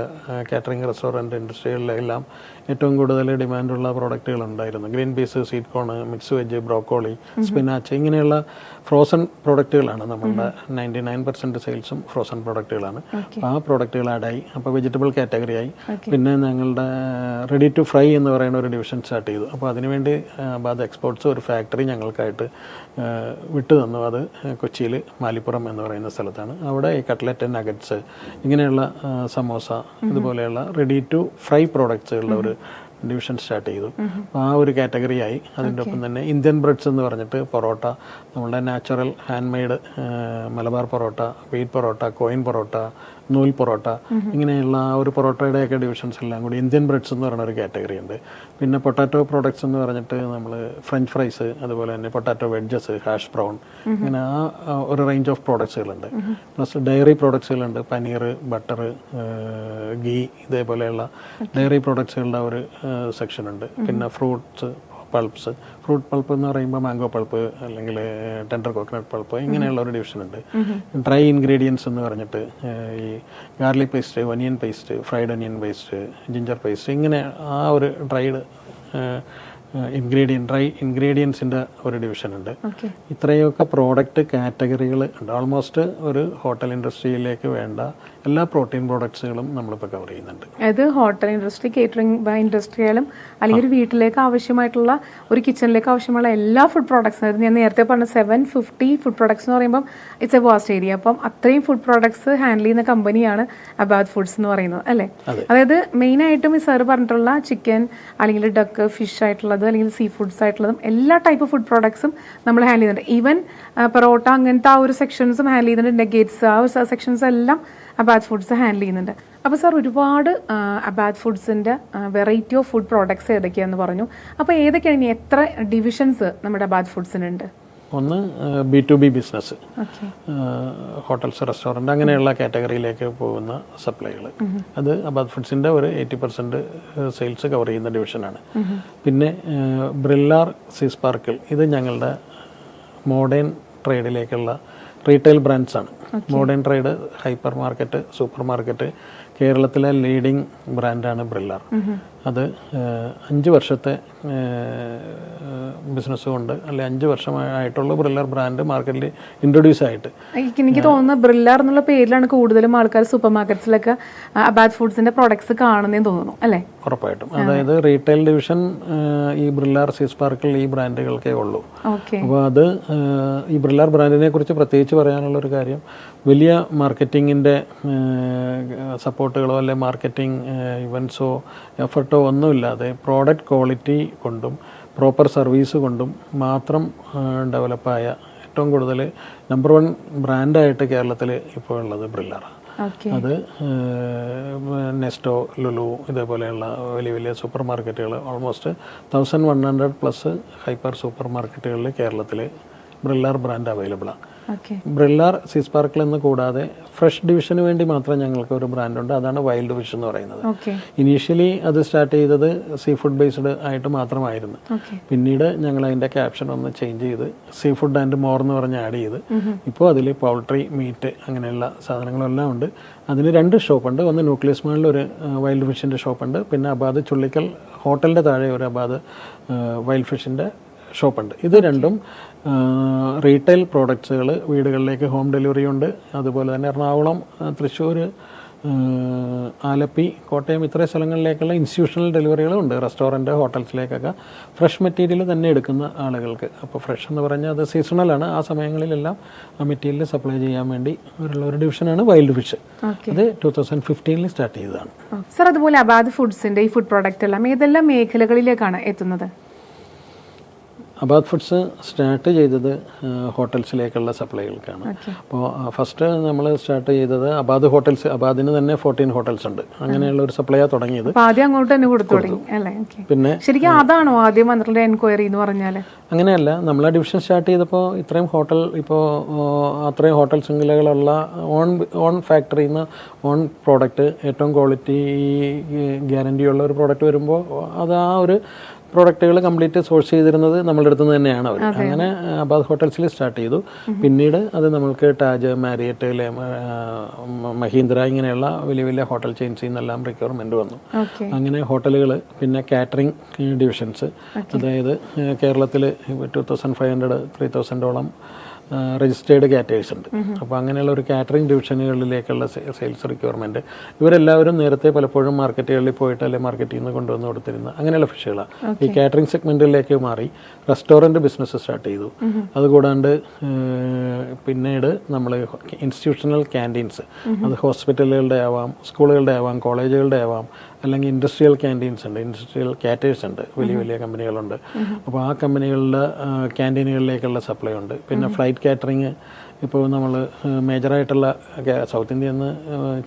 കാറ്ററിംഗ്, റെസ്റ്റോറൻറ്റ് ഇൻഡസ്ട്രികളിലെല്ലാം ഏറ്റവും കൂടുതൽ ഡിമാൻഡുള്ള പ്രോഡക്റ്റുകൾ ഉണ്ടായിരുന്നു. Green peas, sweet corn, mix veg, broccoli, spinach ഇങ്ങനെയുള്ള ഫ്രോസൺ പ്രോഡക്റ്റുകളാണ്. നമ്മളുടെ 99% സെയിൽസും ഫ്രോസൺ പ്രോഡക്റ്റുകളാണ്. ആ പ്രോഡക്റ്റുകൾ ആഡായി. അപ്പോൾ വെജിറ്റബിൾ കാറ്റഗറി ആയി. പിന്നെ ഞങ്ങളുടെ റെഡി ടു ഫ്രൈ എന്ന് പറയുന്ന ഒരു ഡിവിഷൻ സ്റ്റാർട്ട് ചെയ്തു. അപ്പോൾ അതിനുവേണ്ടി അബാദ് എക്സ്പോർട്സ് ഒരു ഫാക്ടറി ഞങ്ങൾക്കായിട്ട് വിട്ടു തന്നു. അത് കൊച്ചിയിൽ മാലിപ്പുറം എന്ന് പറയുന്ന സ്ഥലത്താണ്. അവിടെ ഈ കട്ട്ലറ്റ്, നഗറ്റ്സ് ഇങ്ങനെയുള്ള സമോസ ഇതുപോലെയുള്ള റെഡി ടു ഫ്രൈ പ്രോഡക്ട്സുകളുടെ ഒരു ഡിവിഷൻ സ്റ്റാർട്ട് ചെയ്തു. അപ്പോൾ ആ ഒരു കാറ്റഗറി ആയി. അതിൻ്റെ ഒപ്പം തന്നെ ഇന്ത്യൻ ബ്രെഡ്സ് എന്ന് പറഞ്ഞിട്ട് പൊറോട്ട, നമ്മളുടെ natural hand made Malabar parotta, wheat parotta, coin parotta, നൂൽ പൊറോട്ട, ഇങ്ങനെയുള്ള ആ ഒരു പൊറോട്ടയുടെയൊക്കെ ഡിവിഷൻസ് എല്ലാം കൂടി ഇന്ത്യൻ ബ്രെഡ്സ് എന്ന് പറയുന്ന ഒരു കാറ്റഗറി ഉണ്ട്. പിന്നെ പൊട്ടാറ്റോ പ്രോഡക്ട്സ് എന്ന് പറഞ്ഞിട്ട് നമ്മൾ ഫ്രഞ്ച് ഫ്രൈസ്, അതുപോലെ തന്നെ പൊട്ടാറ്റോ വെഡ്ജസ്, ഹാഷ് ബ്രൗൺ, ഇങ്ങനെ ആ ഒരു റേഞ്ച് ഓഫ് പ്രോഡക്ട്സുകളുണ്ട്. പ്ലസ് ഡയറി പ്രോഡക്ട്സുകളുണ്ട്, പനീർ, ബട്ടർ, ഗീ, ഇതേപോലെയുള്ള ഡയറി പ്രോഡക്ട്സുകളുടെ ഒരു സെക്ഷൻ ഉണ്ട്. പിന്നെ ഫ്രൂട്ട്സ്, പൾപ്സ്, ഫ്രൂട്ട് പൾപ്പ് എന്ന് പറയുമ്പോൾ മാംഗോ പൾപ്പ് അല്ലെങ്കിൽ ടെൻഡർ കോക്കനട്ട് പൾപ്പ്, ഇങ്ങനെയുള്ള ഒരു ഡിവിഷൻ ഉണ്ട്. ഡ്രൈ ഇൻഗ്രീഡിയൻസ് എന്ന് പറഞ്ഞിട്ട് ഈ garlic paste, onion paste, fried onion paste, ginger paste, ഇങ്ങനെ ആ ഒരു ഡ്രൈഡ് ഡ്രൈ ഇൻഗ്രീഡിയൻസിൻ്റെ ഒരു ഡിവിഷൻ ഉണ്ട്. ഇത്രയൊക്കെ പ്രോഡക്റ്റ് കാറ്റഗറികൾ ഉണ്ട്. ഓൾമോസ്റ്റ് ഒരു ഹോട്ടൽ ഇൻഡസ്ട്രിയിലേക്ക് വേണ്ട എല്ലാ പ്രോട്ടീൻ പ്രോഡക്ട്സുകളും നമ്മളിപ്പോൾ കവർ ചെയ്യുന്നുണ്ട്. അത് ഹോട്ടൽ ഇൻഡസ്ട്രി, കേറ്ററിംഗ് ഇൻഡസ്ട്രി ആയാലും അല്ലെങ്കിൽ ഒരു വീട്ടിലേക്ക് ആവശ്യമായിട്ടുള്ള, ഒരു കിച്ചണിലേക്ക് ആവശ്യമുള്ള എല്ലാ ഫുഡ് പ്രോഡക്ട്സും, ഞാൻ നേരത്തെ പറഞ്ഞ 750 ഫുഡ് പ്രോഡക്ട്സ് എന്ന് പറയുമ്പോൾ ഇറ്റ്സ് എ വാസ്റ്റ് ഏരിയ. അപ്പം അത്രയും ഫുഡ് പ്രോഡക്ട്സ് ഹാൻഡിൽ ചെയ്യുന്ന കമ്പനിയാണ് അബാദ് ഫുഡ്സ് എന്ന് പറയുന്നത്, അല്ലേ? അതായത് മെയിനായിട്ടും ഈ സാർ പറഞ്ഞിട്ടുള്ള ചിക്കൻ അല്ലെങ്കിൽ ഡക്ക്, ഫിഷ് ആയിട്ടുള്ളത് അല്ലെങ്കിൽ സീ ഫുഡ്സ് ആയിട്ടുള്ളതും എല്ലാ ടൈപ്പ് ഫുഡ് പ്രോഡക്ട്സും നമ്മൾ ഹാൻഡിൽ ചെയ്യുന്നുണ്ട്. ഈവൻ പൊറോട്ട അങ്ങനത്തെ ആ ഒരു സെക്ഷൻസും ഹാൻഡിൽ ചെയ്യുന്നുണ്ട്. നെഗേറ്റ്സ്, ആ ഒരു സെക്ഷൻസ് എല്ലാം അബാദ് ഫുഡ്സ് ഹാൻഡിൽ ചെയ്യുന്നുണ്ട്. അപ്പോൾ സാർ ഒരുപാട് അബാദ് ഫുഡ്സിൻ്റെ വെറൈറ്റി ഓഫ് ഫുഡ് പ്രോഡക്ട്സ് ഏതൊക്കെയാണെന്ന് പറഞ്ഞു. അപ്പോൾ ഏതൊക്കെയാണ്, ഇനി എത്ര ഡിവിഷൻസ് നമ്മുടെ അബാദ് ഫുഡ്സിനുണ്ട്? ഒന്ന് B2B ബിസിനസ്, ഹോട്ടൽസ്, റെസ്റ്റോറൻറ്റ്, അങ്ങനെയുള്ള കാറ്റഗറിയിലേക്ക് പോകുന്ന സപ്ലൈകൾ. അത് അബാദ് ഫുഡ്സിൻ്റെ ഒരു 80% സെയിൽസ് കവർ ചെയ്യുന്ന ഡിവിഷനാണ്. പിന്നെ ബ്രില്ലാർ, സീ സ്പാർക്കിൾ, ഇത് ഞങ്ങളുടെ മോഡേൺ ട്രേഡിലേക്കുള്ള റീറ്റെയിൽ ബ്രാൻഡ്സാണ്. Modern trade, hypermarket, supermarket, കേരളത്തിലെ ലീഡിംഗ് ബ്രാൻഡാണ് ബ്രില്ലാർ. അത് 5 വർഷത്തെ ബിസിനസ് കൊണ്ട്, അല്ലെ 5 വർഷമായിട്ടുള്ള ബ്രില്ലാർ ബ്രാൻഡ് മാർക്കറ്റിൽ ഇൻട്രൊഡ്യൂസ് ആയിട്ട്. എനിക്ക് തോന്നുന്നത് ബ്രില്ലാർ എന്നുള്ള പേരിലാണ് കൂടുതലും ആൾക്കാർ സൂപ്പർ മാർക്കറ്റ്സിലൊക്കെ അബാദ് ഫുഡ്സിന്റെ പ്രോഡക്ട്സ് കാണുന്നതെന്ന് തോന്നുന്നു, അല്ലേ? ഉറപ്പായിട്ടും. അതായത് റീറ്റെയിൽ ഡിവിഷൻ ഈ ബ്രില്ലാർ, സീ സ്പാർക്കിൾ, ഈ ബ്രാൻഡുകൾക്കേ ഉള്ളൂ. അപ്പോൾ അത് ഈ ബ്രില്ലാർ ബ്രാൻഡിനെ കുറിച്ച് പ്രത്യേകിച്ച് പറയാനുള്ള ഒരു കാര്യം, വലിയ മാർക്കറ്റിങ്ങിൻ്റെ സപ്പോർട്ടുകളോ അല്ലെ മാർക്കറ്റിംഗ് ഇവൻറ്റ്സോ എഫർട്ടോ ഒന്നുമില്ലാതെ പ്രോഡക്റ്റ് ക്വാളിറ്റി കൊണ്ടും പ്രോപ്പർ സർവീസ് കൊണ്ടും മാത്രം ഡെവലപ്പായ ഏറ്റവും കൂടുതൽ നമ്പർ 1 ബ്രാൻഡായിട്ട് കേരളത്തിൽ ഇപ്പോൾ ഉള്ളത് ബ്രില്ലാറാണ്. അത് നെസ്റ്റോ, ലുലു, ഇതേപോലെയുള്ള വലിയ വലിയ സൂപ്പർ മാർക്കറ്റുകൾ, ഓൾമോസ്റ്റ് 1100+ ഹൈപ്പർ സൂപ്പർ മാർക്കറ്റുകളിൽ കേരളത്തിൽ ബ്രില്ലാർ ബ്രാൻഡ് അവൈലബിളാണ്. ബ്രില്ലാർ, സീ സ്പാർക്കിൾ എന്ന് കൂടാതെ ഫ്രഷ് ഡിവിഷന് വേണ്ടി മാത്രം ഞങ്ങൾക്ക് ഒരു ബ്രാൻഡുണ്ട്. അതാണ് വൈൽഡ് ഫിഷ് എന്ന് പറയുന്നത്. ഇനീഷ്യലി അത് സ്റ്റാർട്ട് ചെയ്തത് സീ ഫുഡ് ബേസ്ഡ് ആയിട്ട് മാത്രമായിരുന്നു. പിന്നീട് ഞങ്ങൾ അതിൻ്റെ ക്യാപ്ഷൻ ഒന്ന് ചേഞ്ച് ചെയ്ത് സീ ഫുഡ് ആൻഡ് മോർ എന്ന് പറഞ്ഞ് ആഡ് ചെയ്ത് ഇപ്പോൾ അതിൽ പൗൾട്രി, മീറ്റ്, അങ്ങനെയുള്ള സാധനങ്ങളെല്ലാം ഉണ്ട്. അതിന് 2 ഷോപ്പുണ്ട്. ഒന്ന് ന്യൂക്ലിയസ് മാളിൽ ഒരു വൈൽഡ് ഫിഷിൻ്റെ ഷോപ്പുണ്ട്. പിന്നെ അബാദ് ചുള്ളിക്കൽ ഹോട്ടലിൻ്റെ താഴെ ഒരു അബാദ് വൈൽഡ് ഫിഷിൻ്റെ ഷോപ്പുണ്ട്. ഇത് രണ്ടും റീറ്റെയിൽ പ്രോഡക്ട്സുകൾ വീടുകളിലേക്ക് ഹോം ഡെലിവറി ഉണ്ട്. അതുപോലെ തന്നെ എറണാകുളം, തൃശ്ശൂർ, ആലപ്പി, കോട്ടയം, ഇത്രയും സ്ഥലങ്ങളിലേക്കുള്ള ഇൻസ്റ്റിറ്റ്യൂഷണൽ ഡെലിവറികളും ഉണ്ട്. റെസ്റ്റോറൻറ്റ്, ഹോട്ടൽസിലേക്കൊക്കെ ഫ്രഷ് മെറ്റീരിയൽ തന്നെ എടുക്കുന്ന ആളുകൾക്ക്. അപ്പോൾ ഫ്രഷ് എന്ന് പറഞ്ഞാൽ അത് സീസണലാണ്. ആ സമയങ്ങളിലെല്ലാം ആ മെറ്റീരിയൽ സപ്ലൈ ചെയ്യാൻ വേണ്ടി ഉള്ള ഒരു ഡിവിഷനാണ് വൈൽഡ് ഫിഷ്. അത് 2015 സ്റ്റാർട്ട് ചെയ്തതാണ്. സർ, അതുപോലെ അബാദ് ഫുഡ്സിൻ്റെ ഈ ഫുഡ് പ്രോഡക്റ്റ് എല്ലാം ഏതെല്ലാം മേഖലകളിലേക്കാണ് എത്തുന്നത്? അബാദ് ഫുഡ്സ് സ്റ്റാർട്ട് ചെയ്തത് ഹോട്ടൽസിലേക്കുള്ള സപ്ലൈകൾക്കാണ്. അപ്പോൾ ഫസ്റ്റ് നമ്മൾ സ്റ്റാർട്ട് ചെയ്തത് അബാദ് ഹോട്ടൽസ്. അബാദിന് തന്നെ 14 ഹോട്ടൽസ് ഉണ്ട്. അങ്ങനെയുള്ള ഒരു സപ്ലൈയാണ് തുടങ്ങിയത്. ആദ്യം അങ്ങോട്ട് തന്നെ കൊടുത്തു തുടങ്ങി, അല്ലേ? പിന്നെ ശരിക്കും അതാണോ ആദ്യം വന്നിട്ടുള്ള എൻക്വയറി എന്ന് പറഞ്ഞാൽ? അങ്ങനെയല്ല, നമ്മളെ ഡിവിഷൻ സ്റ്റാർട്ട് ചെയ്തപ്പോൾ ഇത്രയും ഹോട്ടൽ, ഇപ്പോൾ അത്രയും ഹോട്ടൽ ശൃംഖലകളുള്ള ഓൺ ഫാക്ടറിയിൽ നിന്ന് ഓൺ പ്രോഡക്റ്റ്, ഏറ്റവും ക്വാളിറ്റി ഗ്യാരണ്ടിയുള്ള ഒരു പ്രോഡക്റ്റ് വരുമ്പോൾ അത് ആ ഒരു പ്രോഡക്റ്റുകൾ കംപ്ലീറ്റ് സോഴ്സ് ചെയ്തിരുന്നത് നമ്മളുടെ അടുത്ത് നിന്ന് തന്നെയാണ് അവർ. അങ്ങനെ അബാദ് ഹോട്ടൽസിൽ സ്റ്റാർട്ട് ചെയ്തു. പിന്നീട് അത് നമ്മൾക്ക് ടാജ്, മാരിയറ്റ്, മഹീന്ദ്ര, ഇങ്ങനെയുള്ള വലിയ വലിയ ഹോട്ടൽ ചെയിൻസിൽ നിന്നെല്ലാം റിക്വയർമെൻറ്റ് വന്നു. അങ്ങനെ ഹോട്ടലുകൾ, പിന്നെ കാറ്ററിംഗ് ഡിവിഷൻസ്, അതായത് കേരളത്തിൽ 2500, 3000-ഓളം രജിസ്റ്റേർഡ് കാറ്റേഴ്സ് ഉണ്ട്. അപ്പോൾ അങ്ങനെയുള്ള ഒരു കാറ്ററിംഗ് ഡിവിഷനുകളിലേക്കുള്ള സെയിൽസ് റിക്വയർമെൻറ്റ്, ഇവരെല്ലാവരും നേരത്തെ പലപ്പോഴും മാർക്കറ്റുകളിൽ പോയിട്ട് അല്ലെങ്കിൽ മാർക്കറ്റിൽ നിന്ന് കൊണ്ടുവന്ന് കൊടുത്തിരുന്ന അങ്ങനെയുള്ള ഫിഷുകളാണ്. ഈ കാറ്ററിംഗ് സെഗ്മെൻറ്റിലേക്ക് മാറി റെസ്റ്റോറൻറ്റ് ബിസിനസ് സ്റ്റാർട്ട് ചെയ്തു. അതുകൂടാണ്ട് പിന്നീട് നമ്മൾ ഇൻസ്റ്റിറ്റ്യൂഷണൽ ക്യാൻറ്റീൻസ്, അത് ഹോസ്പിറ്റലുകളുടെ ആവാം, സ്കൂളുകളുടെ ആവാം, കോളേജുകളുടെ ആവാം, അല്ലെങ്കിൽ ഇൻഡസ്ട്രിയൽ ക്യാൻറ്റീൻസ് ഉണ്ട്, ഇൻഡസ്ട്രിയൽ കാറ്റേഴ്സ് ഉണ്ട്, വലിയ വലിയ കമ്പനികളുണ്ട്. അപ്പോൾ ആ കമ്പനികളുടെ ക്യാൻറ്റീനുകളിലേക്കുള്ള സപ്ലൈ ഉണ്ട്. പിന്നെ ഫ്ലൈറ്റ് കാറ്ററിങ്, ഇപ്പോൾ നമ്മൾ മേജറായിട്ടുള്ള സൗത്ത് ഇന്ത്യയിൽ നിന്ന്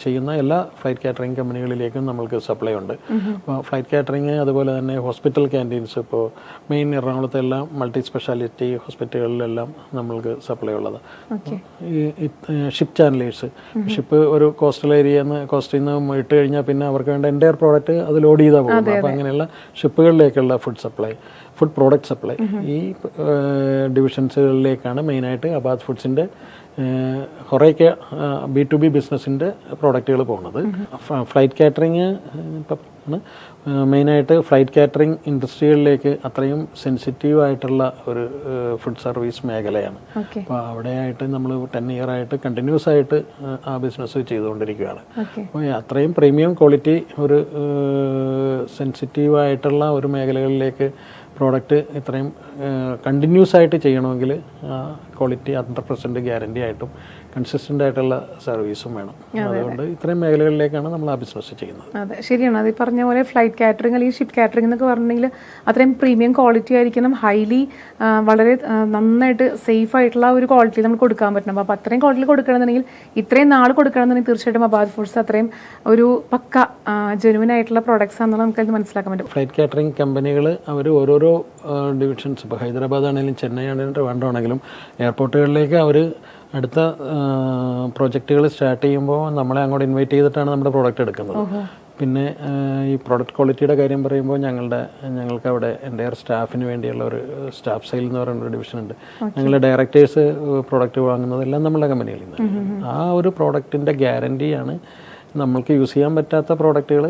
ചെയ്യുന്ന എല്ലാ ഫ്ലൈറ്റ് കാറ്ററിംഗ് കമ്പനികളിലേക്കും നമ്മൾക്ക് സപ്ലൈ ഉണ്ട്. അപ്പോൾ ഫ്ലൈറ്റ് കാറ്ററിങ്, അതുപോലെ തന്നെ ഹോസ്പിറ്റൽ ക്യാൻറ്റീൻസ്, ഇപ്പോൾ മെയിൻ എറണാകുളത്തെ എല്ലാം മൾട്ടി സ്പെഷ്യാലിറ്റി ഹോസ്പിറ്റലുകളിലെല്ലാം നമ്മൾക്ക് സപ്ലൈ ഉള്ളത്. ഈ ഷിപ്പ് ചാനലേഴ്സ്, ഷിപ്പ് ഒരു കോസ്റ്റൽ കോസ്റ്റിൽ നിന്ന് ഇട്ട് കഴിഞ്ഞാൽ പിന്നെ അവർക്ക് വേണ്ട എൻ്റയർ പ്രോഡക്റ്റ് അത് ലോഡ് ചെയ്താൽ പോകും. അപ്പോൾ അങ്ങനെയുള്ള ഷിപ്പുകളിലേക്കുള്ള ഫുഡ് പ്രോഡക്റ്റ് സപ്ലൈ ഈ ഡിവിഷൻസുകളിലേക്കാണ് മെയിനായിട്ട് അബാദ് ഫുഡ്സിൻ്റെ കുറേയൊക്കെ B2B ബിസിനസ്സിൻ്റെ പ്രോഡക്റ്റുകൾ പോകുന്നത്. ഫ്ലൈറ്റ് കാറ്ററിങ് ആണ് മെയിനായിട്ട്. ഫ്ലൈറ്റ് കാറ്ററിംഗ് ഇൻഡസ്ട്രികളിലേക്ക് അത്രയും സെൻസിറ്റീവ് ആയിട്ടുള്ള ഒരു ഫുഡ് സർവീസ് മേഖലയാണ്. അപ്പോൾ അവിടെയായിട്ട് നമ്മൾ 10 ഇയർ ആയിട്ട് കണ്ടിന്യൂസ് ആയിട്ട് ആ ബിസിനസ് ചെയ്തുകൊണ്ടിരിക്കുകയാണ്. അപ്പോൾ അത്രയും പ്രീമിയം ക്വാളിറ്റി ഒരു സെൻസിറ്റീവ് ആയിട്ടുള്ള ഒരു മേഖലകളിലേക്ക് പ്രോഡക്റ്റ് ഇത്രയും കണ്ടിന്യൂസ് ആയിട്ട് ചെയ്യണമെങ്കിൽ ക്വാളിറ്റി 100% ഗ്യാരണ്ടി ആയിട്ടും കൺസിസ്റ്റൻ്റ് ആയിട്ടുള്ള സർവീസും വേണം. അതുകൊണ്ട് ഇത്രയും മേഖലകളിലേക്കാണ് നമ്മൾ ആ ബിസിനസ് ചെയ്യുന്നത്. അതെ, ശരിയാണ്. അത് ഈ പറഞ്ഞ പോലെ ഫ്ലൈറ്റ് കാറ്ററിംഗ് അല്ലെങ്കിൽ ഷിപ്പ് കാറ്ററിംഗ് എന്നൊക്കെ പറഞ്ഞിട്ടുണ്ടെങ്കിൽ അത്രയും പ്രീമിയം ക്വാളിറ്റി ആയിരിക്കണം, ഹൈലി വളരെ നന്നായിട്ട് സേഫ് ആയിട്ടുള്ള ഒരു ക്വാളിറ്റി നമ്മൾ കൊടുക്കാൻ പറ്റണം. അപ്പോൾ അത്രയും ക്വാളിറ്റി കൊടുക്കണമെന്നുണ്ടെങ്കിൽ, ഇത്രയും നാൾ കൊടുക്കണമെന്നുണ്ടെങ്കിൽ തീർച്ചയായിട്ടും അബാദ് ഫുഡ്സ് അത്രയും ഒരു പക്ക ജെനുവിൻ ആയിട്ടുള്ള പ്രോഡക്ട്സ് ആണെന്ന് നമുക്കത് മനസ്സിലാക്കാൻ പറ്റും. ഫ്ലൈറ്റ് കാറ്ററിംഗ് കമ്പനികൾ അവർ ഓരോരോ ഡിവിഷൻസ്, ഇപ്പോൾ ഹൈദരാബാദ് ആണെങ്കിലും ചെന്നൈ ആണെങ്കിലും ട്രിവാൻഡ്രം എയർപോർട്ടുകളിലേക്ക് അവർ അടുത്ത പ്രോജക്റ്റുകൾ സ്റ്റാർട്ട് ചെയ്യുമ്പോൾ നമ്മളെ അങ്ങോട്ട് ഇൻവൈറ്റ് ചെയ്തിട്ടാണ് നമ്മുടെ പ്രോഡക്റ്റ് എടുക്കുന്നത്. പിന്നെ ഈ പ്രോഡക്റ്റ് ക്വാളിറ്റിയുടെ കാര്യം പറയുമ്പോൾ ഞങ്ങൾക്ക് അവിടെ എൻ്റയർ സ്റ്റാഫിന് വേണ്ടിയുള്ള ഒരു സ്റ്റാഫ് സെയിൽ എന്ന് പറയുന്ന ഒരു ഡിവിഷൻ ഉണ്ട്. ഞങ്ങളുടെ ഡയറക്ടേഴ്സ് പ്രോഡക്റ്റ് വാങ്ങുന്നതെല്ലാം നമ്മളുടെ കമ്പനികളിൽ നിന്ന്. ആ ഒരു പ്രോഡക്റ്റിൻ്റെ ഗ്യാരണ്ടിയാണ്. നമ്മൾക്ക് യൂസ് ചെയ്യാൻ പറ്റാത്ത പ്രോഡക്റ്റുകൾ,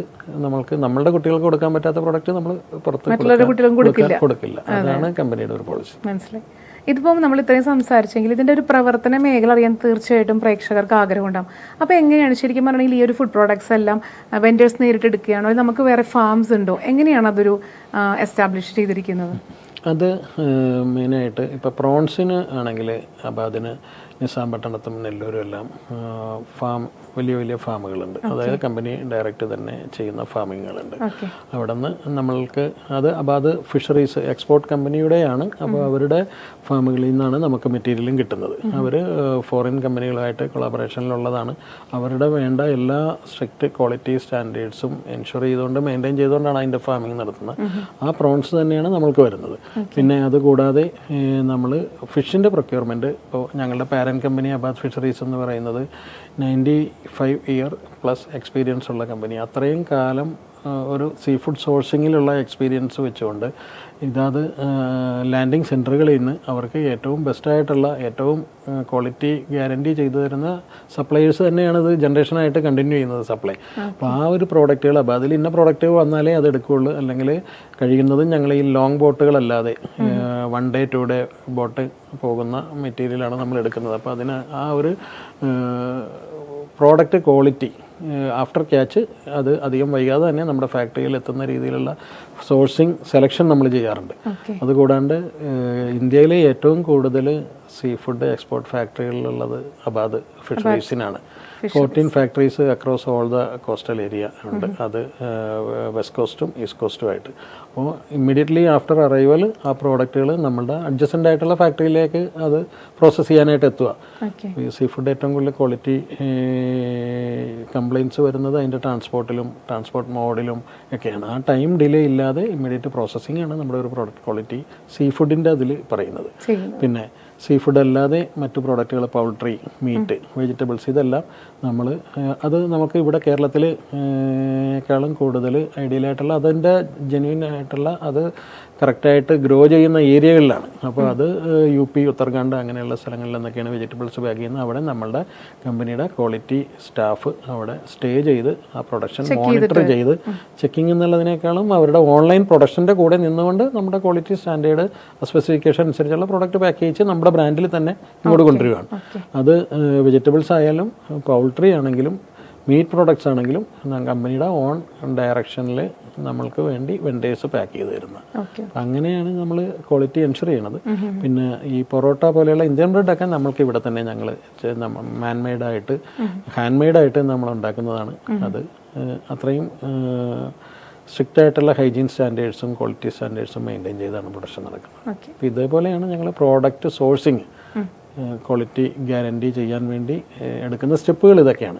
നമ്മളുടെ കുട്ടികൾക്ക് കൊടുക്കാൻ പറ്റാത്ത പ്രോഡക്റ്റ് നമ്മൾ പുറത്ത് കൊടുക്കില്ല. അതാണ് കമ്പനിയുടെ ഒരു പോളിസി. മനസ്സിലായി. ഇതിപ്പോൾ നമ്മൾ ഇത്രയും സംസാരിച്ചെങ്കിൽ ഇതിൻ്റെ ഒരു പ്രവർത്തന മേഖല അറിയാൻ തീർച്ചയായിട്ടും പ്രേക്ഷകർക്ക് ആഗ്രഹം ഉണ്ടാകും. അപ്പോൾ എങ്ങനെയാണ് ശരിക്കും പറഞ്ഞാൽ ഈ ഒരു ഫുഡ് പ്രോഡക്ട്സ് എല്ലാം വെൻഡേഴ്സ് നേരിട്ട് എടുക്കുകയാണോ, നമുക്ക് വേറെ ഫാംസ് ഉണ്ടോ, എങ്ങനെയാണ് അതൊരു എസ്റ്റാബ്ലിഷ് ചെയ്തിരിക്കുന്നത്? അത് മെയിനായിട്ട് ഇപ്പോൾ പ്രോൺസിന് ആണെങ്കിൽ അബാദിന്, നിസാംപട്ടണത്തും നെല്ലൂരും എല്ലാം വലിയ വലിയ ഫാമുകളുണ്ട്. അതായത് കമ്പനി ഡയറക്റ്റ് തന്നെ ചെയ്യുന്ന ഫാമിങ്ങുകളുണ്ട്. അവിടെ നിന്ന് നമ്മൾക്ക് അത് അബാദ് ഫിഷറീസ് എക്സ്പോർട്ട് കമ്പനിയുടെയാണ്. അപ്പോൾ അവരുടെ ഫാമുകളിൽ നിന്നാണ് നമുക്ക് മെറ്റീരിയലും കിട്ടുന്നത്. അവർ ഫോറിൻ കമ്പനികളുമായിട്ട് കൊളാബറേഷനിലുള്ളതാണ്. അവരുടെ വേണ്ട എല്ലാ സ്ട്രിക്റ്റ് ക്വാളിറ്റി സ്റ്റാൻഡേർഡ്സും എൻഷുർ ചെയ്തുകൊണ്ട് മെയിൻറ്റെയിൻ ചെയ്തുകൊണ്ടാണ് അതിൻ്റെ ഫാമിംഗ് നടത്തുന്നത്. ആ പ്രോൺസ് തന്നെയാണ് നമ്മൾക്ക് വരുന്നത്. പിന്നെ അതുകൂടാതെ നമ്മൾ ഫിഷിൻ്റെ പ്രൊക്യൂർമെൻറ്റ്, ഇപ്പോൾ ഞങ്ങളുടെ പാരന്റ് കമ്പനി അബാദ് ഫിഷറീസ് എന്ന് പറയുന്നത് 95 ഇയർ പ്ലസ് എക്സ്പീരിയൻസ് ഉള്ള കമ്പനി. അത്രയും കാലം ഒരു സീ ഫുഡ് സോഴ്സിങ്ങിലുള്ള എക്സ്പീരിയൻസ് വെച്ചുകൊണ്ട് ഇതാത് ലാൻഡിങ് സെൻറ്ററുകളിൽ നിന്ന് അവർക്ക് ഏറ്റവും ബെസ്റ്റായിട്ടുള്ള ഏറ്റവും ക്വാളിറ്റി ഗ്യാരണ്ടി ചെയ്തു തരുന്ന സപ്ലൈയേഴ്സ് തന്നെയാണ് ഇത് ജനറേഷനായിട്ട് കണ്ടിന്യൂ ചെയ്യുന്നത് സപ്ലൈ. അപ്പോൾ ആ ഒരു പ്രോഡക്റ്റുകൾ, അപ്പോൾ അതിൽ ഇന്ന പ്രോഡക്റ്റ് വന്നാലേ അത് എടുക്കുകയുള്ളൂ. അല്ലെങ്കിൽ കഴിയുന്നതും ഞങ്ങൾ ഈ ലോങ് ബോട്ടുകളല്ലാതെ 1 day 2 day ബോട്ട് പോകുന്ന മെറ്റീരിയലാണ് നമ്മൾ എടുക്കുന്നത്. അപ്പോൾ അതിന് ആ ഒരു പ്രോഡക്റ്റ് ക്വാളിറ്റി ആഫ്റ്റർ ക്യാച്ച് അത് അധികം വൈകാതെ തന്നെ നമ്മുടെ ഫാക്ടറിയിൽ എത്തുന്ന രീതിയിലുള്ള സോഴ്സിങ് സെലക്ഷൻ നമ്മൾ ചെയ്യാറുണ്ട്. അതുകൂടാണ്ട് ഇന്ത്യയിലെ ഏറ്റവും കൂടുതൽ സീ ഫുഡ് എക്സ്പോർട്ട് ഫാക്ടറികളിലുള്ളത് അബാദ് ഫിഷറീസിനാണ്. 14 factories across all the coastal area ഉണ്ട്. അത് വെസ്റ്റ് കോസ്റ്റും ഈസ്റ്റ് കോസ്റ്റുമായിട്ട്. അപ്പോൾ ഇമ്മീഡിയറ്റ്ലി ആഫ്റ്റർ അറൈവൽ ആ പ്രോഡക്റ്റുകൾ നമ്മളുടെ അഡ്ജസ്റ്റൻ്റ് ആയിട്ടുള്ള ഫാക്ടറിയിലേക്ക് അത് പ്രോസസ്സ് ചെയ്യാനായിട്ട് എത്തുക. ഈ സീ ഫുഡ് ഏറ്റവും കൂടുതൽ ക്വാളിറ്റി കംപ്ലയിൻറ്റ്സ് വരുന്നത് അതിൻ്റെ ട്രാൻസ്പോർട്ട് മോഡിലും ഒക്കെയാണ്. ആ ടൈം ഡിലേ ഇല്ലാതെ ഇമ്മീഡിയറ്റ് പ്രോസസ്സിംഗ് ആണ് നമ്മുടെ ഒരു പ്രോഡക്റ്റ് ക്വാളിറ്റി സീ ഫുഡിൻ്റെ അതിൽ പറയുന്നത്. പിന്നെ സീ ഫുഡ് അല്ലാതെ മറ്റു പ്രോഡക്റ്റുകൾ, പൗൾട്രി, മീറ്റ്, വെജിറ്റബിൾസ്, ഇതെല്ലാം അത് നമുക്ക് ഇവിടെ കേരളത്തിലേക്കാളും കൂടുതൽ ഐഡിയലായിട്ടുള്ള അതിൻ്റെ ജെന്യൂൻ ആയിട്ടുള്ള അത് കറക്റ്റായിട്ട് ഗ്രോ ചെയ്യുന്ന ഏരിയകളിലാണ്. അപ്പോൾ അത് UP, ഉത്തരാഖണ്ഡ് അങ്ങനെയുള്ള സ്ഥലങ്ങളിൽ നിന്നൊക്കെയാണ് വെജിറ്റബിൾസ് പാക്ക് ചെയ്യുന്നത്. അവിടെ നമ്മളുടെ കമ്പനിയുടെ ക്വാളിറ്റി സ്റ്റാഫ് അവിടെ സ്റ്റേ ചെയ്ത് ആ പ്രൊഡക്ഷൻ മോണിറ്റർ ചെയ്ത്, ചെക്കിംഗ് എന്നുള്ളതിനേക്കാളും അവരുടെ ഓൺലൈൻ പ്രൊഡക്ഷൻ്റെ കൂടെ നിന്നുകൊണ്ട് നമ്മുടെ ക്വാളിറ്റി സ്റ്റാൻഡേർഡ് സ്പെസിഫിക്കേഷൻ അനുസരിച്ചുള്ള പ്രോഡക്റ്റ് പാക്കേജ് നമ്മുടെ ബ്രാൻഡിൽ തന്നെ ഇങ്ങോട്ട് കൊണ്ടുവരികയാണ്. അത് വെജിറ്റബിൾസ് ആയാലും പൗൾട്രി ആണെങ്കിലും മീറ്റ് പ്രോഡക്ട്സ് ആണെങ്കിലും കമ്പനിയുടെ ഓൺ ഡയറക്ഷനിൽ നമ്മൾക്ക് വേണ്ടി വെൻഡേഴ്സ് പാക്ക് ചെയ്ത് തരുന്നത്. ഓക്കെ. അങ്ങനെയാണ് നമ്മൾ ക്വാളിറ്റി എൻഷുർ ചെയ്യണത്. പിന്നെ ഈ പൊറോട്ട പോലെയുള്ള ഇന്ത്യൻ ബ്രെഡൊക്കെ നമ്മൾക്ക് ഇവിടെ തന്നെ ഞങ്ങൾ മാൻമെയ്ഡായിട്ട് ഹാൻഡ് മെയ്ഡായിട്ട് നമ്മൾ ഉണ്ടാക്കുന്നതാണ്. അത് അത്രയും സ്ട്രിക്റ്റ് ആയിട്ടുള്ള ഹൈജീൻ സ്റ്റാൻഡേർഡ്സും ക്വാളിറ്റി സ്റ്റാൻഡേർഡ്സും മെയിൻറ്റെയിൻ ചെയ്താണ് പ്രൊഡക്ഷൻ നടക്കുന്നത്. അപ്പോൾ ഇതേപോലെയാണ് ഞങ്ങൾ പ്രോഡക്റ്റ് സോഴ്സിങ് ക്വാളിറ്റി ഗ്യാരണ്ടി ചെയ്യാൻ വേണ്ടി എടുക്കുന്ന സ്റ്റെപ്പുകൾ ഇതൊക്കെയാണ്.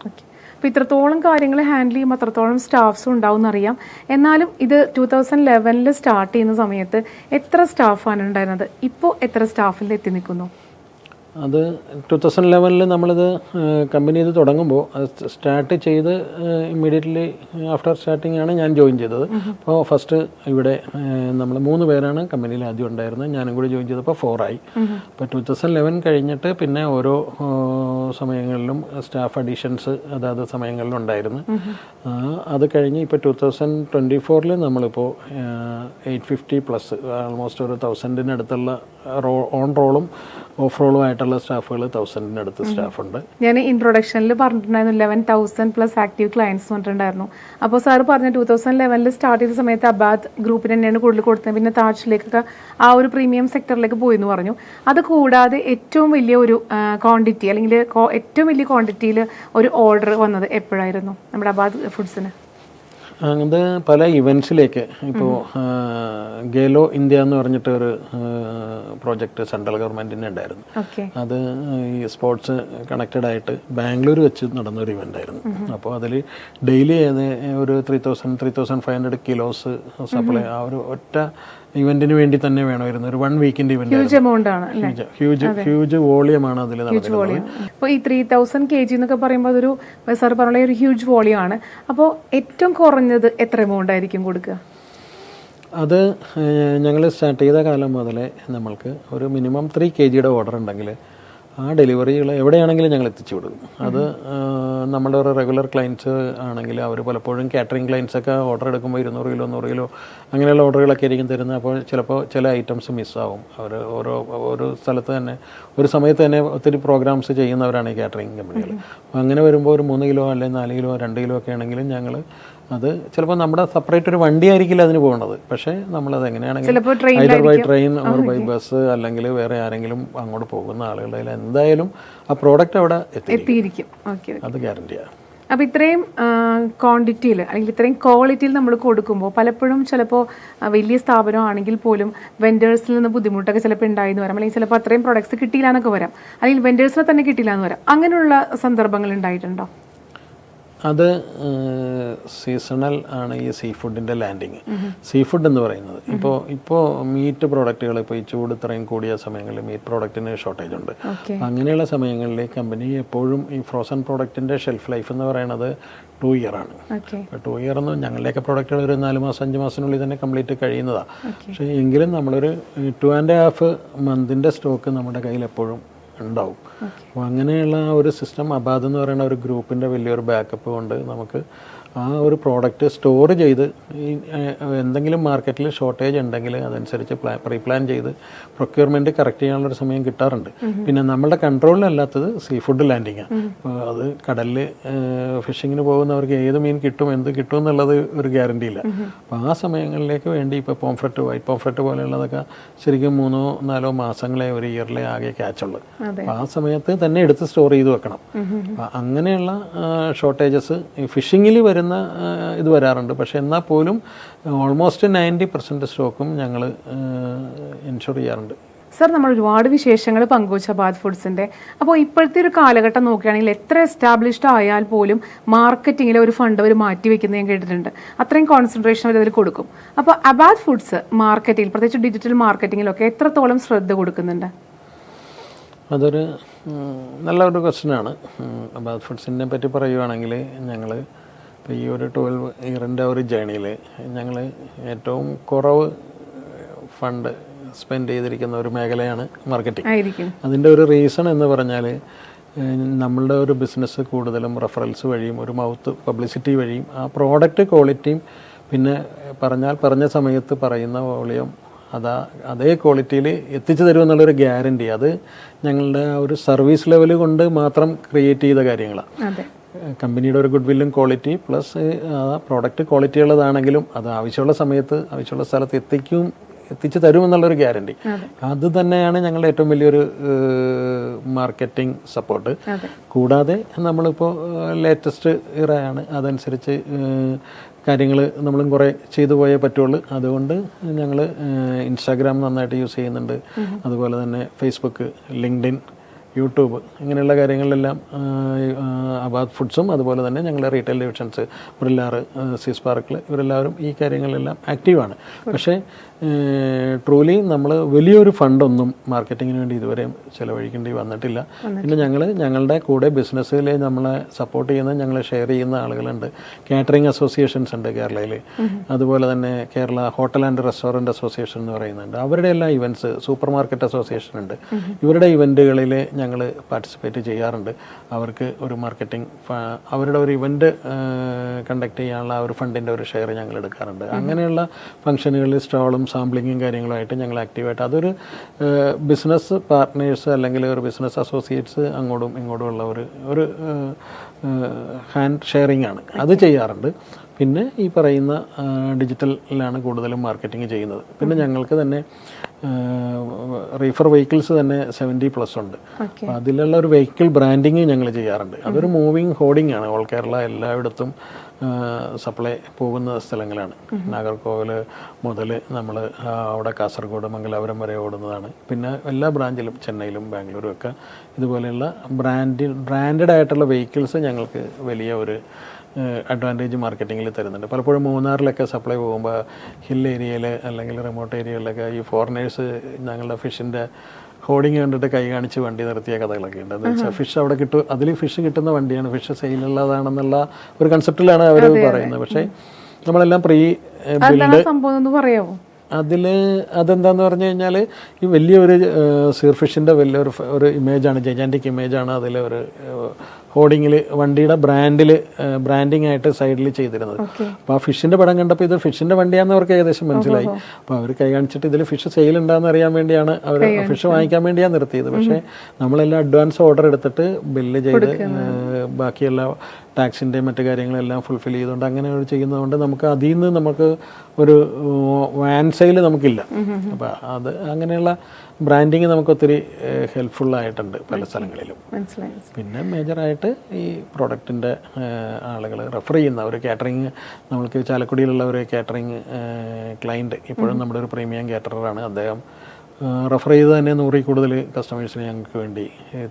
ഓക്കെ. അപ്പോൾ ഇത്രത്തോളം കാര്യങ്ങൾ ഹാൻഡിൽ ചെയ്യുമ്പോൾ അത്രത്തോളം സ്റ്റാഫ്സും ഉണ്ടാവും എന്നറിയാം. എന്നാലും ഇത് 2011 സ്റ്റാർട്ട് ചെയ്യുന്ന സമയത്ത് എത്ര സ്റ്റാഫാണ് ഉണ്ടായിരുന്നത്? ഇപ്പോൾ എത്ര സ്റ്റാഫിൽ എത്തി നിൽക്കുന്നു? അത് 2011 നമ്മളിത് കമ്പനി ഇത് തുടങ്ങുമ്പോൾ അത് സ്റ്റാർട്ട് ചെയ്ത് ഇമ്മീഡിയറ്റ്ലി ആഫ്റ്റർ സ്റ്റാർട്ടിംഗ് ആണ് ഞാൻ ജോയിൻ ചെയ്തത്. അപ്പോൾ ഫസ്റ്റ് ഇവിടെ നമ്മൾ 3 പേരാണ് കമ്പനിയിൽ ആദ്യം ഉണ്ടായിരുന്നത്. ഞാനും കൂടി ജോയിൻ ചെയ്തപ്പോൾ 4 ആയി. അപ്പോൾ 2011 കഴിഞ്ഞിട്ട് പിന്നെ ഓരോ സമയങ്ങളിലും സ്റ്റാഫ് അഡീഷൻസ് അതാത് സമയങ്ങളിലുണ്ടായിരുന്നു. അത് കഴിഞ്ഞ് ഇപ്പോൾ 2024 നമ്മളിപ്പോൾ 850+ ആൾമോസ്റ്റ് ഒരു 1000-നടുത്തുള്ള ഓൺ റോളും ഓഫ് റോളും ആയിട്ടുള്ള സ്റ്റാഫുകൾ 1000-നടുത്ത് സ്റ്റാഫുണ്ട്. ഞാൻ ഇൻട്രൊഡക്ഷനിൽ പറഞ്ഞിട്ടുണ്ടായിരുന്നു 11,000+ ആക്റ്റീവ് ക്ലയൻസ് പറഞ്ഞിട്ടുണ്ടായിരുന്നു. അപ്പോൾ സാർ പറഞ്ഞ 2011 സ്റ്റാർട്ട് ചെയ്ത സമയത്ത് അബാദ് ഗ്രൂപ്പിന് തന്നെയാണ് കൂടുതൽ കൊടുത്തത്. പിന്നെ താജിലേക്കൊക്കെ ആ ഒരു പ്രീമിയം സെക്ടറിലേക്ക് പോയി എന്ന് പറഞ്ഞു. അത് കൂടാതെ ഏറ്റവും വലിയ ഒരു ക്വാണ്ടിറ്റി അല്ലെങ്കിൽ ഏറ്റവും വലിയ ക്വാണ്ടിറ്റിയിൽ ഒരു ഓർഡർ വന്നത് എപ്പോഴായിരുന്നു നമ്മുടെ അബാദ് ഫുഡ്സിന്? അത് പല ഇവൻറ്റ്സിലേക്ക് ഇപ്പോൾ ഗേലോ ഇന്ത്യ എന്ന് പറഞ്ഞിട്ട് ഒരു പ്രോജക്റ്റ് സെൻട്രൽ ഗവൺമെൻറ്റിൻ്റെ ഉണ്ടായിരുന്നു. അത് ഈ സ്പോർട്സ് കണക്റ്റഡ് ആയിട്ട് ബാംഗ്ലൂർ വെച്ച് നടന്നൊരു ഇവൻ്റ് ആയിരുന്നു. അപ്പോൾ അതിൽ ഡെയിലി ഒരു 3,500 കിലോസ് സപ്ലൈ ആ ഒരു ഒറ്റ ഇവന്റിന് വേണ്ടി തന്നെ വേണമായിരുന്നു. ഒരു 1 വീക്കിന്റെ ഇവന്റ്, ഹ്യൂജ് വോളിയമാണ് അതിൽ നടക്കുന്നത്. അപ്പോൾ ഈ 3000 kg എന്നൊക്കെ പറയുമ്പോൾ അതൊരു സാർ പറഞ്ഞ ഒരു ഹ്യൂജ് വോളിയം ആണ്. അപ്പോൾ ഏറ്റവും കുറഞ്ഞത് എത്ര എമൗണ്ട് ആയിരിക്കും കൊടുക്കുക? അത് ഞങ്ങൾ സ്റ്റാർട്ട് ചെയ്ത കാലം മുതലേ നമ്മൾക്ക് ഒരു മിനിമം 3 kgയുടെ ഓർഡർ ഉണ്ടെങ്കിൽ ആ ഡെലിവറികൾ എവിടെയാണെങ്കിലും ഞങ്ങൾ എത്തിച്ചു കൊടുക്കും. അത് നമ്മുടെ ഒരു റെഗുലർ ക്ലയൻസ് ആണെങ്കിൽ അവർ പലപ്പോഴും കാറ്ററിംഗ് ക്ലയൻസൊക്കെ ഓർഡർ എടുക്കുമ്പോൾ 200 കിലോ 100 കിലോ അങ്ങനെയുള്ള ഓർഡറുകളൊക്കെ ആയിരിക്കും തരുന്നത്. അപ്പോൾ ചിലപ്പോൾ ചില ഐറ്റംസ് മിസ്സാവും. അവർ ഓരോ സ്ഥലത്ത് തന്നെ ഒരു സമയത്ത് തന്നെ ഒത്തിരി പ്രോഗ്രാംസ് ചെയ്യുന്നവരാണ് ഈ കാറ്ററിംഗ് കമ്പനികൾ. അപ്പോൾ അങ്ങനെ വരുമ്പോൾ ഒരു 3 കിലോ അല്ലെങ്കിൽ 4 കിലോ 2 കിലോ ഒക്കെ ആണെങ്കിലും ഞങ്ങൾ അത് ചിലപ്പോൾ നമ്മുടെ സെപ്പറേറ്റ് ഒരു വണ്ടി ആയിരിക്കില്ല അതിന് പോകുന്നത്. പക്ഷേ നമ്മളത് എങ്ങനെയാണെങ്കിലും either by train or by bus അല്ലെങ്കിൽ വേറെ ആരെങ്കിലും അങ്ങോട്ട് പോകുന്ന ആളുകളുടെ എന്തായാലും ആ പ്രോഡക്റ്റ് അവിടെ എത്തിയിരിക്കും. അത് ഗ്യാരണ്ടിയാണ്. അപ്പോൾ ഇത്രയും ക്വാണ്ടിറ്റിയിൽ അല്ലെങ്കിൽ ഇത്രയും ക്വാളിറ്റിയിൽ നമ്മൾ കൊടുക്കുമ്പോൾ പലപ്പോഴും ചിലപ്പോൾ വലിയ സ്ഥാപനമാണെങ്കിൽ പോലും വെൻഡേഴ്സിൽ നിന്ന് ബുദ്ധിമുട്ടൊക്കെ ചിലപ്പോൾ ഉണ്ടായെന്ന് വരാം. അല്ലെങ്കിൽ ചിലപ്പോൾ അത്രയും പ്രൊഡക്ട്സ് കിട്ടിയില്ല എന്നൊക്കെ വരാം. അല്ലെങ്കിൽ വെൻഡേഴ്സിനെ തന്നെ കിട്ടിയില്ല എന്ന് വരാം. അങ്ങനെയുള്ള സന്ദർഭങ്ങൾ ഉണ്ടായിട്ടുണ്ടോ? അത് സീസണൽ ആണ് ഈ സീ ഫുഡിൻ്റെ ലാൻഡിങ്. സീ ഫുഡ് എന്ന് പറയുന്നത് ഇപ്പോൾ മീറ്റ് പ്രോഡക്റ്റുകൾ ഇപ്പോൾ ഈ ചൂട് ഇത്രയും കൂടിയ സമയങ്ങളിൽ മീറ്റ് പ്രോഡക്റ്റിന് ഷോർട്ടേജ് ഉണ്ട്. അങ്ങനെയുള്ള സമയങ്ങളിൽ കമ്പനി എപ്പോഴും ഈ ഫ്രോസൺ പ്രോഡക്റ്റിൻ്റെ ഷെൽഫ് ലൈഫ് എന്ന് പറയുന്നത് 2 year ആണ്. ഇപ്പോൾ 2 year ഒന്നും ഞങ്ങളുടെയൊക്കെ പ്രോഡക്റ്റുകൾ ഒരു 4 മാസം 5 മാസത്തിനുള്ളിൽ തന്നെ കംപ്ലീറ്റ് കഴിയുന്നതാണ്. പക്ഷേ എങ്കിലും നമ്മളൊരു 2.5 മന്തിൻ്റെ സ്റ്റോക്ക് നമ്മുടെ കയ്യിൽ എപ്പോഴും ഉണ്ടാവും. അപ്പോൾ അങ്ങനെയുള്ള ഒരു സിസ്റ്റം അബാദ് എന്ന് പറയുന്ന ഒരു ഗ്രൂപ്പിൻ്റെ വലിയൊരു ബാക്കപ്പ് കൊണ്ട് നമുക്ക് ആ ഒരു പ്രോഡക്റ്റ് സ്റ്റോർ ചെയ്ത് ഈ എന്തെങ്കിലും മാർക്കറ്റിൽ ഷോർട്ടേജ് ഉണ്ടെങ്കിൽ അതനുസരിച്ച് പ്രീ പ്ലാൻ ചെയ്ത് പ്രൊക്യൂർമെൻറ്റ് കറക്റ്റ് ചെയ്യാനുള്ളൊരു സമയം കിട്ടാറുണ്ട്. പിന്നെ നമ്മളുടെ കൺട്രോളിലല്ലാത്തത് സീ ഫുഡ് ലാൻഡിങ്ങാണ്. അപ്പോൾ അത് കടലിൽ ഫിഷിങ്ങിന് പോകുന്നവർക്ക് ഏത് മീൻ കിട്ടും എന്ത് കിട്ടും എന്നുള്ളത് ഒരു ഗ്യാരണ്ടി ഇല്ല. അപ്പോൾ ആ സമയങ്ങളിലേക്ക് വേണ്ടി ഇപ്പോൾ പോംഫ്രെറ്റ് വൈറ്റ് പോംഫ്രെറ്റ് പോലെയുള്ളതൊക്കെ ശരിക്കും 3-4 മാസങ്ങളെ ഒരു ഇയറിലെ ആകെ ക്യാച്ചുള്ളൂ. അപ്പോൾ ആ സമയത്ത് തന്നെ എടുത്ത് സ്റ്റോർ ചെയ്ത് വെക്കണം. അപ്പോൾ അങ്ങനെയുള്ള ഷോർട്ടേജസ് ഈ ഫിഷിങ്ങിൽ വരുന്ന ഇത് വരാറുണ്ട്. പക്ഷെ എന്നാൽ പോലും ഓൾമോസ്റ്റ് 90% സ്റ്റോക്കും ഞങ്ങൾ ഇൻഷുർ ചെയ്യാറുണ്ട്. സർ, നമ്മൾ ഒരുപാട് വിശേഷങ്ങൾ പങ്കുവച്ച അബാദ് ഫുഡ്സിൻ്റെ. അപ്പോൾ ഇപ്പോഴത്തെ ഒരു കാലഘട്ടം നോക്കുകയാണെങ്കിൽ എത്ര എസ്റ്റാബ്ലിഷ്ഡ് ആയാൽ പോലും മാർക്കറ്റിങ്ങിൽ ഒരു ഫണ്ട് അവർ മാറ്റി വെക്കുന്നത് ഞാൻ കേട്ടിട്ടുണ്ട്. അത്രയും കോൺസെൻട്രേഷൻ അവർ അതിൽ കൊടുക്കും. അപ്പോൾ അബാദ് ഫുഡ്സ് മാർക്കറ്റിംഗ്, പ്രത്യേകിച്ച് ഡിജിറ്റൽ മാർക്കറ്റിങ്ങിലൊക്കെ എത്രത്തോളം ശ്രദ്ധ കൊടുക്കുന്നുണ്ട്? അതൊരു നല്ലൊരു ക്വസ്റ്റ്യനാണ്. അബാദ് ഫുഡ്സിനെ പറ്റി പറയുകയാണെങ്കിൽ ഞങ്ങൾ ഇപ്പോൾ ഈ ഒരു 12 ഇയറിൻ്റെ ഒരു ജേണിയിൽ ഞങ്ങൾ ഏറ്റവും കുറവ് ഫണ്ട് സ്പെൻഡ് ചെയ്തിരിക്കുന്ന ഒരു മേഖലയാണ് മാർക്കറ്റിംഗ്. അതിൻ്റെ ഒരു റീസൺ എന്ന് പറഞ്ഞാൽ നമ്മളുടെ ഒരു ബിസിനസ് കൂടുതലും റെഫറൻസ് വഴിയും ഒരു മൗത്ത് പബ്ലിസിറ്റി വഴിയും ആ പ്രോഡക്റ്റ് ക്വാളിറ്റിയും പിന്നെ പറഞ്ഞ സമയത്ത് പറയുന്ന വോളിയം അതേ ക്വാളിറ്റിയിൽ എത്തിച്ചു തരുമെന്നുള്ളൊരു ഗ്യാരണ്ടി അത് ഞങ്ങളുടെ ഒരു സർവീസ് ലെവൽ കൊണ്ട് മാത്രം ക്രിയേറ്റ് ചെയ്ത കാര്യങ്ങളാണ്. കമ്പനിയുടെ ഒരു ഗുഡ് വില്ലും ക്വാളിറ്റി പ്ലസ് പ്രോഡക്റ്റ് ക്വാളിറ്റി ഉള്ളതാണെങ്കിലും അത് ആവശ്യമുള്ള സമയത്ത് ആവശ്യമുള്ള സ്ഥലത്ത് എത്തിച്ചു തരുമെന്നുള്ളൊരു ഗ്യാരണ്ടി. അത് തന്നെയാണ് ഞങ്ങളുടെ ഏറ്റവും വലിയൊരു മാർക്കറ്റിംഗ് സപ്പോർട്ട്. കൂടാതെ നമ്മളിപ്പോൾ ലേറ്റസ്റ്റ് ഇറയാണ്, അതനുസരിച്ച് കാര്യങ്ങൾ നമ്മളും കുറേ ചെയ്തു പോയേ പറ്റുള്ളൂ. അതുകൊണ്ട് ഞങ്ങൾ ഇൻസ്റ്റാഗ്രാം നന്നായിട്ട് യൂസ് ചെയ്യുന്നുണ്ട്. അതുപോലെ തന്നെ ഫേസ്ബുക്ക്, ലിങ്ക്ഡിൻ, യൂട്യൂബ് ഇങ്ങനെയുള്ള കാര്യങ്ങളിലെല്ലാം അബാദ് ഫുഡ്സും അതുപോലെ തന്നെ ഞങ്ങളുടെ റീറ്റെയിൽ ഡിവിഷൻസ് ബ്രില്ലാർ, സിസ്പാർക്കിൾ ഇവരെല്ലാവരും ഈ കാര്യങ്ങളിലെല്ലാം ആക്റ്റീവാണ്. പക്ഷേ ട്രൂലി നമ്മൾ വലിയൊരു ഫണ്ടൊന്നും മാർക്കറ്റിങ്ങിന് വേണ്ടി ഇതുവരെയും ചിലവഴിക്കേണ്ടി വന്നിട്ടില്ല. പിന്നെ ഞങ്ങളുടെ കൂടെ ബിസിനസ്സിൽ നമ്മളെ സപ്പോർട്ട് ചെയ്യുന്ന, ഞങ്ങളെ ഷെയർ ചെയ്യുന്ന ആളുകളുണ്ട്. കാറ്ററിംഗ് അസോസിയേഷൻസ് ഉണ്ട് കേരളയിൽ. അതുപോലെ തന്നെ Kerala hotel and restaurant association എന്ന് പറയുന്നുണ്ട്. അവരുടെ എല്ലാ ഇവൻറ്റ്സ്, സൂപ്പർ മാർക്കറ്റ് അസോസിയേഷൻ ഉണ്ട്. ഇവരുടെ ഇവൻറ്റുകളിൽ ഞങ്ങൾ പാർട്ടിസിപ്പേറ്റ് ചെയ്യാറുണ്ട്. അവർക്ക് ഒരു മാർക്കറ്റിംഗ് അവരുടെ ഒരു ഇവൻറ്റ് കണ്ടക്ട് ചെയ്യാനുള്ള ഒരു ഫണ്ടിൻ്റെ ഒരു ഷെയർ ഞങ്ങൾ എടുക്കാറുണ്ട്. അങ്ങനെയുള്ള ഫംഗ്ഷനുകളിൽ സ്റ്റാളും സാമ്പിളിങ്ങും കാര്യങ്ങളുമായിട്ട് ഞങ്ങൾ ആക്റ്റീവായിട്ട് അതൊരു ബിസിനസ് പാർട്ട്നേഴ്സ് അല്ലെങ്കിൽ ഒരു ബിസിനസ് അസോസിയേറ്റ്സ് അങ്ങോട്ടും ഇങ്ങോട്ടും ഉള്ള ഒരു ഹാൻഡ് ഷെയറിംഗ് ആണ്, അത് ചെയ്യാറുണ്ട്. പിന്നെ ഈ പറയുന്ന ഡിജിറ്റലിലാണ് കൂടുതലും മാർക്കറ്റിംഗ് ചെയ്യുന്നത്. പിന്നെ ഞങ്ങൾക്ക് തന്നെ റീഫർ വെഹിക്കിൾസ് തന്നെ 70+ ഉണ്ട്. അപ്പോൾ അതിലുള്ള ഒരു വെഹിക്കിൾ ബ്രാൻഡിങ് ഞങ്ങൾ ചെയ്യാറുണ്ട്. അതൊരു മൂവിങ് ഹോർഡിംഗ് ആണ്. ഓൾ കേരള എല്ലായിടത്തും സപ്ലൈ പോകുന്ന സ്ഥലങ്ങളാണ്. നാഗർകോവിൽ മുതൽ നമ്മൾ അവിടെ കാസർഗോഡ്, മംഗലാപുരം വരെ ഓടുന്നതാണ്. പിന്നെ എല്ലാ ബ്രാഞ്ചിലും ചെന്നൈയിലും ബാംഗ്ലൂരും ഒക്കെ ഇതുപോലെയുള്ള ബ്രാൻഡഡ് ആയിട്ടുള്ള വെഹിക്കിൾസ് ഞങ്ങൾക്ക് വലിയ ഒരു അഡ്വാൻറ്റേജ് മാർക്കറ്റിങ്ങിൽ തരുന്നുണ്ട്. പലപ്പോഴും മൂന്നാറിലൊക്കെ സപ്ലൈ പോകുമ്പോൾ ഹിൽ ഏരിയയിൽ അല്ലെങ്കിൽ റിമോട്ട് ഏരിയകളിലൊക്കെ ഈ ഫോറിനേഴ്സ് ഞങ്ങളുടെ ഫിഷിൻ്റെ ഹോർഡിങ് കണ്ടിട്ട് കൈ കാണിച്ച് വണ്ടി നിർത്തിയ കഥകളൊക്കെ ഉണ്ട്. എന്ന് വെച്ചാൽ ഫിഷ് അവിടെ കിട്ടും, അതിൽ ഫിഷ് കിട്ടുന്ന വണ്ടിയാണ്, ഫിഷ് സെയിലുള്ളതാണെന്നുള്ള ഒരു കൺസെപ്റ്റിലാണ് അവർ പറയുന്നത്. പക്ഷേ നമ്മളെല്ലാം പ്രീ ബിൽഡ് പറയാമോ അതെന്താന്ന് പറഞ്ഞു കഴിഞ്ഞാൽ ഈ വലിയൊരു സീർഫിഷിൻ്റെ വലിയൊരു ഇമേജാണ്, ജൈജാൻറ്റിക് ഇമേജാണ് അതിൽ ഒരു ഹോർഡിങ്ങിൽ വണ്ടിയുടെ ബ്രാൻഡിങ് ആയിട്ട് സൈഡിൽ ചെയ്തിരുന്നത്. അപ്പോൾ ആ ഫിഷിൻ്റെ പടം കണ്ടപ്പോൾ ഇത് ഫിഷിൻ്റെ വണ്ടിയാണെന്ന് അവർക്ക് ഏകദേശം മനസ്സിലായി. അപ്പോൾ അവർ കൈ കാണിച്ചിട്ട് ഇതിൽ ഫിഷ് സെയിൽ ഉണ്ടാകുന്ന അറിയാൻ വേണ്ടിയാണ് അവർ ഫിഷ് വാങ്ങിക്കാൻ വേണ്ടിയാണ് നിർത്തിയത്. പക്ഷേ നമ്മളെല്ലാം അഡ്വാൻസ് ഓർഡർ എടുത്തിട്ട് ബില്ല് ചെയ്ത് ബാക്കിയുള്ള ടാക്സിൻ്റെ മറ്റു കാര്യങ്ങളെല്ലാം ഫുൾഫിൽ ചെയ്തുകൊണ്ട് അങ്ങനെ ചെയ്യുന്നതുകൊണ്ട് നമുക്ക് അതിൽ നിന്ന് നമുക്ക് ഒരു വാൻ സെയിൽ നമുക്കില്ല. അപ്പോൾ അത് അങ്ങനെയുള്ള ബ്രാൻഡിങ് നമുക്ക് ഒത്തിരി ഹെൽപ്ഫുള്ളായിട്ടുണ്ട് പല സ്ഥലങ്ങളിലും. പിന്നെ മേജറായിട്ട് ഈ പ്രോഡക്റ്റിൻ്റെ ആളുകൾ റെഫർ ചെയ്യുന്ന ഒരു കാറ്ററിങ്, നമ്മൾക്ക് ചാലക്കുടിയിലുള്ള ഒരു കാറ്ററിങ് ക്ലയൻറ്റ് ഇപ്പോഴും നമ്മുടെ ഒരു പ്രീമിയം കാറ്റററാണ്. അദ്ദേഹം റെഫർ ചെയ്ത് തന്നെ 100 കൂടുതൽ കസ്റ്റമേഴ്സിന് ഞങ്ങൾക്ക് വേണ്ടി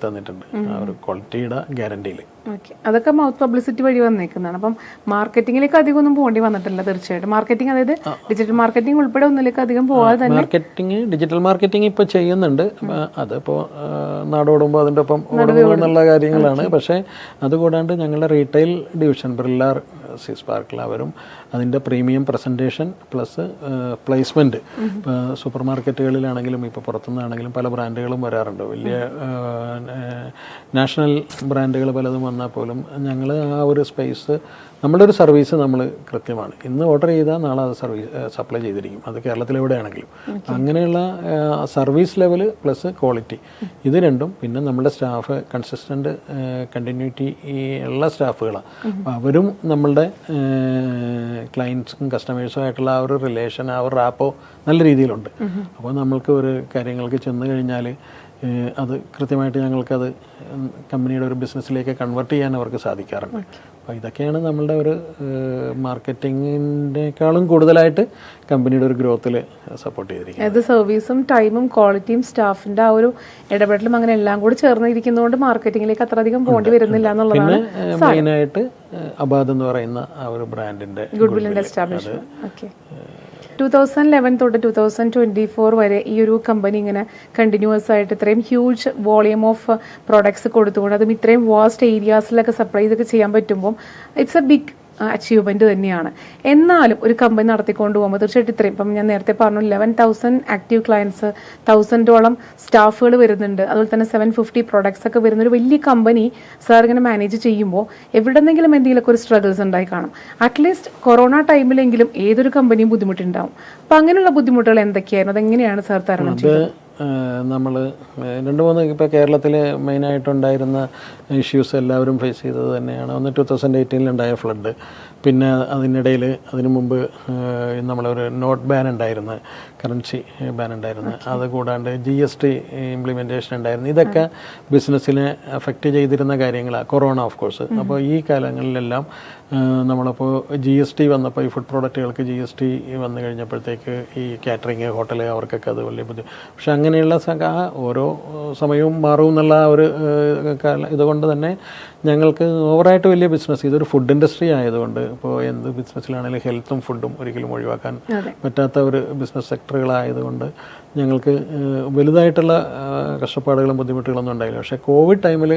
തന്നിട്ടുണ്ട് ആ ഒരു ക്വാളിറ്റിയുടെ ഗ്യാരണ്ടിയിൽ. ഓക്കെ, അതൊക്കെ മൗത്ത് പബ്ലിസിറ്റി വഴി വന്നേക്കുന്നതാണ്. അപ്പം മാർക്കറ്റിങ്ങിലേക്ക് അധികം ഒന്നും പോകേണ്ടി വന്നിട്ടില്ല. തീർച്ചയായിട്ടും മാർക്കറ്റിംഗ്, അതായത് ഡിജിറ്റൽ മാർക്കറ്റിംഗ് ഉൾപ്പെടെ ഒന്നിലേക്ക് അധികം പോകാതെ തന്നെ ഡിജിറ്റൽ മാർക്കറ്റിംഗ് ഇപ്പോൾ ചെയ്യുന്നുണ്ട്. അതിപ്പോൾ നാടോടുമ്പോൾ അതിൻ്റെ ഒപ്പം ഓടുക എന്നുള്ള കാര്യങ്ങളാണ്. പക്ഷേ അതുകൂടാണ്ട് ഞങ്ങളുടെ റീറ്റെയിൽ ഡിവിഷൻ ബ്രില്ലാർ, സിസ്പാർക്കിൾ അവരും അതിൻ്റെ പ്രീമിയം പ്രസൻറ്റേഷൻ പ്ലസ് പ്ലേസ്മെൻറ്റ്, ഇപ്പോൾ സൂപ്പർ മാർക്കറ്റുകളിലാണെങ്കിലും ഇപ്പോൾ പുറത്തുനിന്നാണെങ്കിലും പല ബ്രാൻഡുകളും വരാറുണ്ട്. വലിയ നാഷണൽ ബ്രാൻഡുകൾ പലതും വന്നാൽ പോലും ഞങ്ങൾ ആ ഒരു സ്പേസ്, നമ്മുടെ ഒരു സർവീസ് നമ്മൾ കൃത്യമാണ്. ഇന്ന് ഓർഡർ ചെയ്താൽ നാളെ അത് സപ്ലൈ ചെയ്തിരിക്കും, അത് കേരളത്തിലെവിടെയാണെങ്കിലും. അങ്ങനെയുള്ള സർവീസ് ലെവല് പ്ലസ് ക്വാളിറ്റി, ഇത് രണ്ടും. പിന്നെ നമ്മുടെ സ്റ്റാഫ് കൺസിസ്റ്റൻ്റ് കണ്ടിന്യൂറ്റി ഉള്ള സ്റ്റാഫുകളാണ്. അപ്പോൾ അവരും നമ്മളുടെ ക്ലയൻറ്റ്സും കസ്റ്റമേഴ്സും ആയിട്ടുള്ള ആ ഒരു റിലേഷൻ, ആ ഒരു റാപ്പോ നല്ല രീതിയിലുണ്ട്. അപ്പോൾ നമ്മൾക്ക് ഒരു കാര്യങ്ങൾക്ക് ചെന്ന് കഴിഞ്ഞാൽ അത് കൃത്യമായിട്ട് ഞങ്ങൾക്കത് കമ്പനിയുടെ ഒരു ബിസിനസ്സിലേക്ക് കൺവേർട്ട് ചെയ്യാൻ അവർക്ക് സാധിക്കാറുണ്ട്. അപ്പോൾ ഇതൊക്കെയാണ് നമ്മളുടെ ഒരു മാർക്കറ്റിങ്ങിനേക്കാളും കൂടുതലായിട്ട് കമ്പനിയുടെ ഒരു ഗ്രോത്തിൽ സപ്പോർട്ട് ചെയ്തിരിക്കുന്നത്. അത് സർവീസും ടൈമും ക്വാളിറ്റിയും സ്റ്റാഫിൻ്റെ ആ ഒരു ഇടപെടലും അങ്ങനെ എല്ലാം കൂടി ചേർന്നിരിക്കുന്നതുകൊണ്ട് മാർക്കറ്റിങ്ങിലേക്ക് അത്രയധികം പോകേണ്ടി വരുന്നില്ല എന്നുള്ളതാണ്. പിന്നെ മെയിനായിട്ട് അബാദ് എന്ന് പറയുന്ന ആ ഒരു ബ്രാൻഡിൻ്റെ ഗുഡ് വില്ലിൻ്റെ എസ്റ്റാബ്ലിഷ്മെന്റ്. ഓക്കെ, 2011 തൊട്ട് 2024 വരെ ഈ ഒരു കമ്പനി ഇങ്ങനെ കണ്ടിന്യൂസ് ആയിട്ട് ഇത്രയും ഹ്യൂജ് വോളിയം ഓഫ് പ്രോഡക്ട്സ് കൊടുത്തുകൊണ്ട് അതും ഇത്രയും വാസ്റ്റ് ഏരിയാസിലൊക്കെ സപ്ലൈ ചെയ്തൊക്കെ ചെയ്യാൻ പറ്റുമ്പോൾ ഇറ്റ്സ് എ ബിഗ് അച്ചീവ്മെൻറ്റ് തന്നെയാണ്. എന്നാലും ഒരു കമ്പനി നടത്തിക്കൊണ്ട് പോകുമ്പോൾ തീർച്ചയായിട്ടും ഇത്രയും, ഇപ്പം ഞാൻ നേരത്തെ പറഞ്ഞു 11,000 ആക്റ്റീവ് ക്ലയൻസ്, 1000ഓളം സ്റ്റാഫുകൾ വരുന്നുണ്ട്, അതുപോലെ തന്നെ 750 പ്രോഡക്ട്സ് ഒക്കെ വരുന്ന ഒരു വലിയ കമ്പനി സാർ ഇങ്ങനെ മാനേജ് ചെയ്യുമ്പോൾ എവിടെന്നെങ്കിലും എന്തെങ്കിലുമൊക്കെ ഒരു സ്ട്രഗിൾസ് ഉണ്ടായി കാണും. അറ്റ്ലീസ്റ്റ് കൊറോണ ടൈമിലെങ്കിലും ഏതൊരു കമ്പനിയും ബുദ്ധിമുട്ടുണ്ടാവും. അപ്പം അങ്ങനെയുള്ള ബുദ്ധിമുട്ടുകൾ എന്തൊക്കെയായിരുന്നു, അതെങ്ങനെയാണ് സാർ തരണം ചെയ്തത്? നമ്മൾ 2-3 ഇപ്പോൾ കേരളത്തിൽ മെയിനായിട്ടുണ്ടായിരുന്ന ഇഷ്യൂസ് എല്ലാവരും ഫേസ് ചെയ്തത് തന്നെയാണ്. ഒന്ന് 2018 ഫ്ലഡ്, പിന്നെ അതിനിടയിൽ അതിനു മുമ്പ് നമ്മളൊരു നോട്ട് ബാൻ ഉണ്ടായിരുന്നു, കറൻസി ബാൻ ഉണ്ടായിരുന്നു, അത് കൂടാണ്ട് GST ഇംപ്ലിമെൻറ്റേഷൻ ഉണ്ടായിരുന്നു. ഇതൊക്കെ ബിസിനസ്സിനെ അഫക്റ്റ് ചെയ്തിരുന്ന കാര്യങ്ങളാണ്, കൊറോണ ഓഫ് കോഴ്സ്. അപ്പോൾ ഈ കാലങ്ങളിലെല്ലാം നമ്മളിപ്പോൾ GST വന്നപ്പോൾ ഈ ഫുഡ് പ്രോഡക്റ്റുകൾക്ക് GST വന്നു കഴിഞ്ഞപ്പോഴത്തേക്ക് ഈ കാറ്ററിങ്, ഹോട്ടൽ അവർക്കൊക്കെ അത് വലിയ ബുദ്ധിമുട്ട്. പക്ഷെ അങ്ങനെയുള്ള ഓരോ സമയവും മാറും എന്നുള്ള ഒരു ഇതുകൊണ്ട് തന്നെ ഞങ്ങൾക്ക് ഓവറായിട്ട് വലിയ ബിസിനസ്, ഇതൊരു ഫുഡ് ഇൻഡസ്ട്രി ആയതുകൊണ്ട് ഇപ്പോൾ എന്ത് ബിസിനസ്സിലാണെങ്കിലും ഹെൽത്തും ഫുഡും ഒരിക്കലും ഒഴിവാക്കാൻ പറ്റാത്ത ഒരു ബിസിനസ് സെക്ടറുകളായതുകൊണ്ട് ഞങ്ങൾക്ക് വലുതായിട്ടുള്ള കഷ്ടപ്പാടുകളും ബുദ്ധിമുട്ടുകളൊന്നും ഉണ്ടായില്ല. പക്ഷേ കോവിഡ് ടൈമിൽ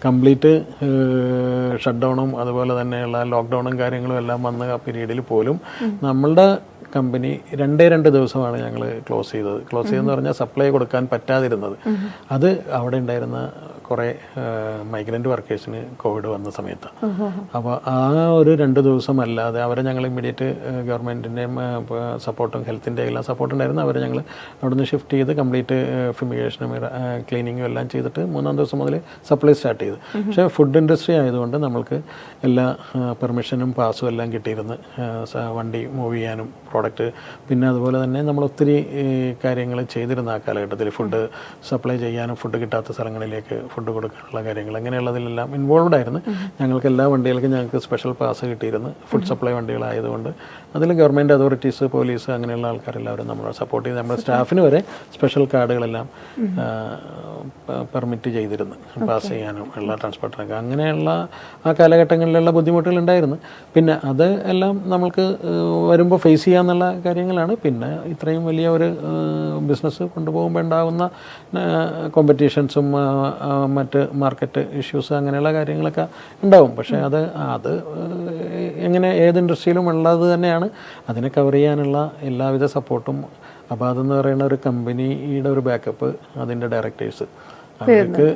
കംപ്ലീറ്റ് ഷട്ട് ഡൗണും അതുപോലെ തന്നെയുള്ള ലോക്ക്ഡൗണും കാര്യങ്ങളും എല്ലാം വന്ന ആ പീരീഡിൽ പോലും നമ്മളുടെ കമ്പനി 2 ദിവസമാണ് ഞങ്ങൾ ക്ലോസ് ചെയ്തെന്ന് പറഞ്ഞാൽ സപ്ലൈ കൊടുക്കാൻ പറ്റാതിരുന്നത്. അത് അവിടെ ഉണ്ടായിരുന്ന കുറേ മൈഗ്രൻ്റ് വർക്കേഴ്സിന് കോവിഡ് വന്ന സമയത്താണ്. അപ്പോൾ ആ ഒരു 2 ദിവസം അല്ലാതെ അവരെ ഞങ്ങൾ ഇമ്മീഡിയറ്റ് ഗവൺമെൻറ്റിൻ്റെയും സപ്പോർട്ടും ഹെൽത്തിൻ്റെ എല്ലാം സപ്പോർട്ട് ഉണ്ടായിരുന്നു. അവരെ ഞങ്ങൾ അവിടെ നിന്ന് ഷിഫ്റ്റ് ചെയ്ത് കംപ്ലീറ്റ് ഫിമിഗേഷനും ക്ലീനിങ്ങും എല്ലാം ചെയ്തിട്ട് 3-ാം ദിവസം മുതൽ സപ്ലൈ സ്റ്റാർട്ട് ചെയ്തു. പക്ഷേ ഫുഡ് ഇൻഡസ്ട്രി ആയതുകൊണ്ട് നമ്മൾക്ക് എല്ലാ പെർമിഷനും പാസും എല്ലാം കിട്ടിയിരുന്നു, വണ്ടി മൂവ് ചെയ്യാനും പ്രോഡക്റ്റ്. പിന്നെ അതുപോലെ തന്നെ നമ്മൾ ഒത്തിരി കാര്യങ്ങൾ ചെയ്തിരുന്ന ആ കാലഘട്ടത്തിൽ, ഫുഡ് സപ്ലൈ ചെയ്യാനും ഫുഡ് കിട്ടാത്ത സ്ഥലങ്ങളിലേക്ക് ഫുഡ് കൊടുക്കാനുള്ള കാര്യങ്ങൾ, അങ്ങനെയുള്ളതിലെല്ലാം ഇൻവോൾവ്ഡ് ആയിരുന്നു. ഞങ്ങൾക്ക് എല്ലാ വണ്ടികൾക്കും ഞങ്ങൾക്ക് സ്പെഷ്യൽ പാസ് കിട്ടിയിരുന്നു, ഫുഡ് സപ്ലൈ വണ്ടികളായതുകൊണ്ട്. അതിൽ ഗവൺമെൻറ് അതോറിറ്റീസ്, പോലീസ്, അങ്ങനെയുള്ള ആൾക്കാരെല്ലാവരും നമ്മളെ സപ്പോർട്ട് ചെയ്ത് നമ്മുടെ സ്റ്റാഫിന് വരെ സ്പെഷ്യൽ കാർഡുകളെല്ലാം പെർമിറ്റ് ചെയ്തിരുന്നു പാസ് ചെയ്യാനും എല്ലാ ട്രാൻസ്പോർട്ടിനൊക്കെ. അങ്ങനെയുള്ള ആ കാലഘട്ടങ്ങളിലുള്ള ബുദ്ധിമുട്ടുകളുണ്ടായിരുന്നു. പിന്നെ അത് എല്ലാം നമ്മൾക്ക് വരുമ്പോൾ ഫേസ് ചെയ്യാന്നുള്ള കാര്യങ്ങളാണ്. പിന്നെ ഇത്രയും വലിയ ഒരു ബിസിനസ് കൊണ്ടുപോകുമ്പോൾ ഉണ്ടാകുന്ന കോമ്പറ്റീഷൻസും മറ്റ് മാർക്കറ്റ് ഇഷ്യൂസ് അങ്ങനെയുള്ള കാര്യങ്ങളൊക്കെ ഉണ്ടാവും. പക്ഷേ അത് എങ്ങനെ ഏത് ഇൻഡസ്ട്രിയിലും ഉള്ളത് തന്നെയാണ്. അതിനെ കവർ ചെയ്യാനുള്ള എല്ലാവിധ സപ്പോർട്ടും. അപ്പോൾ അതെന്ന് പറയുന്ന ഒരു കമ്പനിയുടെ ഒരു ബാക്കപ്പ്, അതിൻ്റെ ഡയറക്ടേഴ്സ്, അവർക്ക്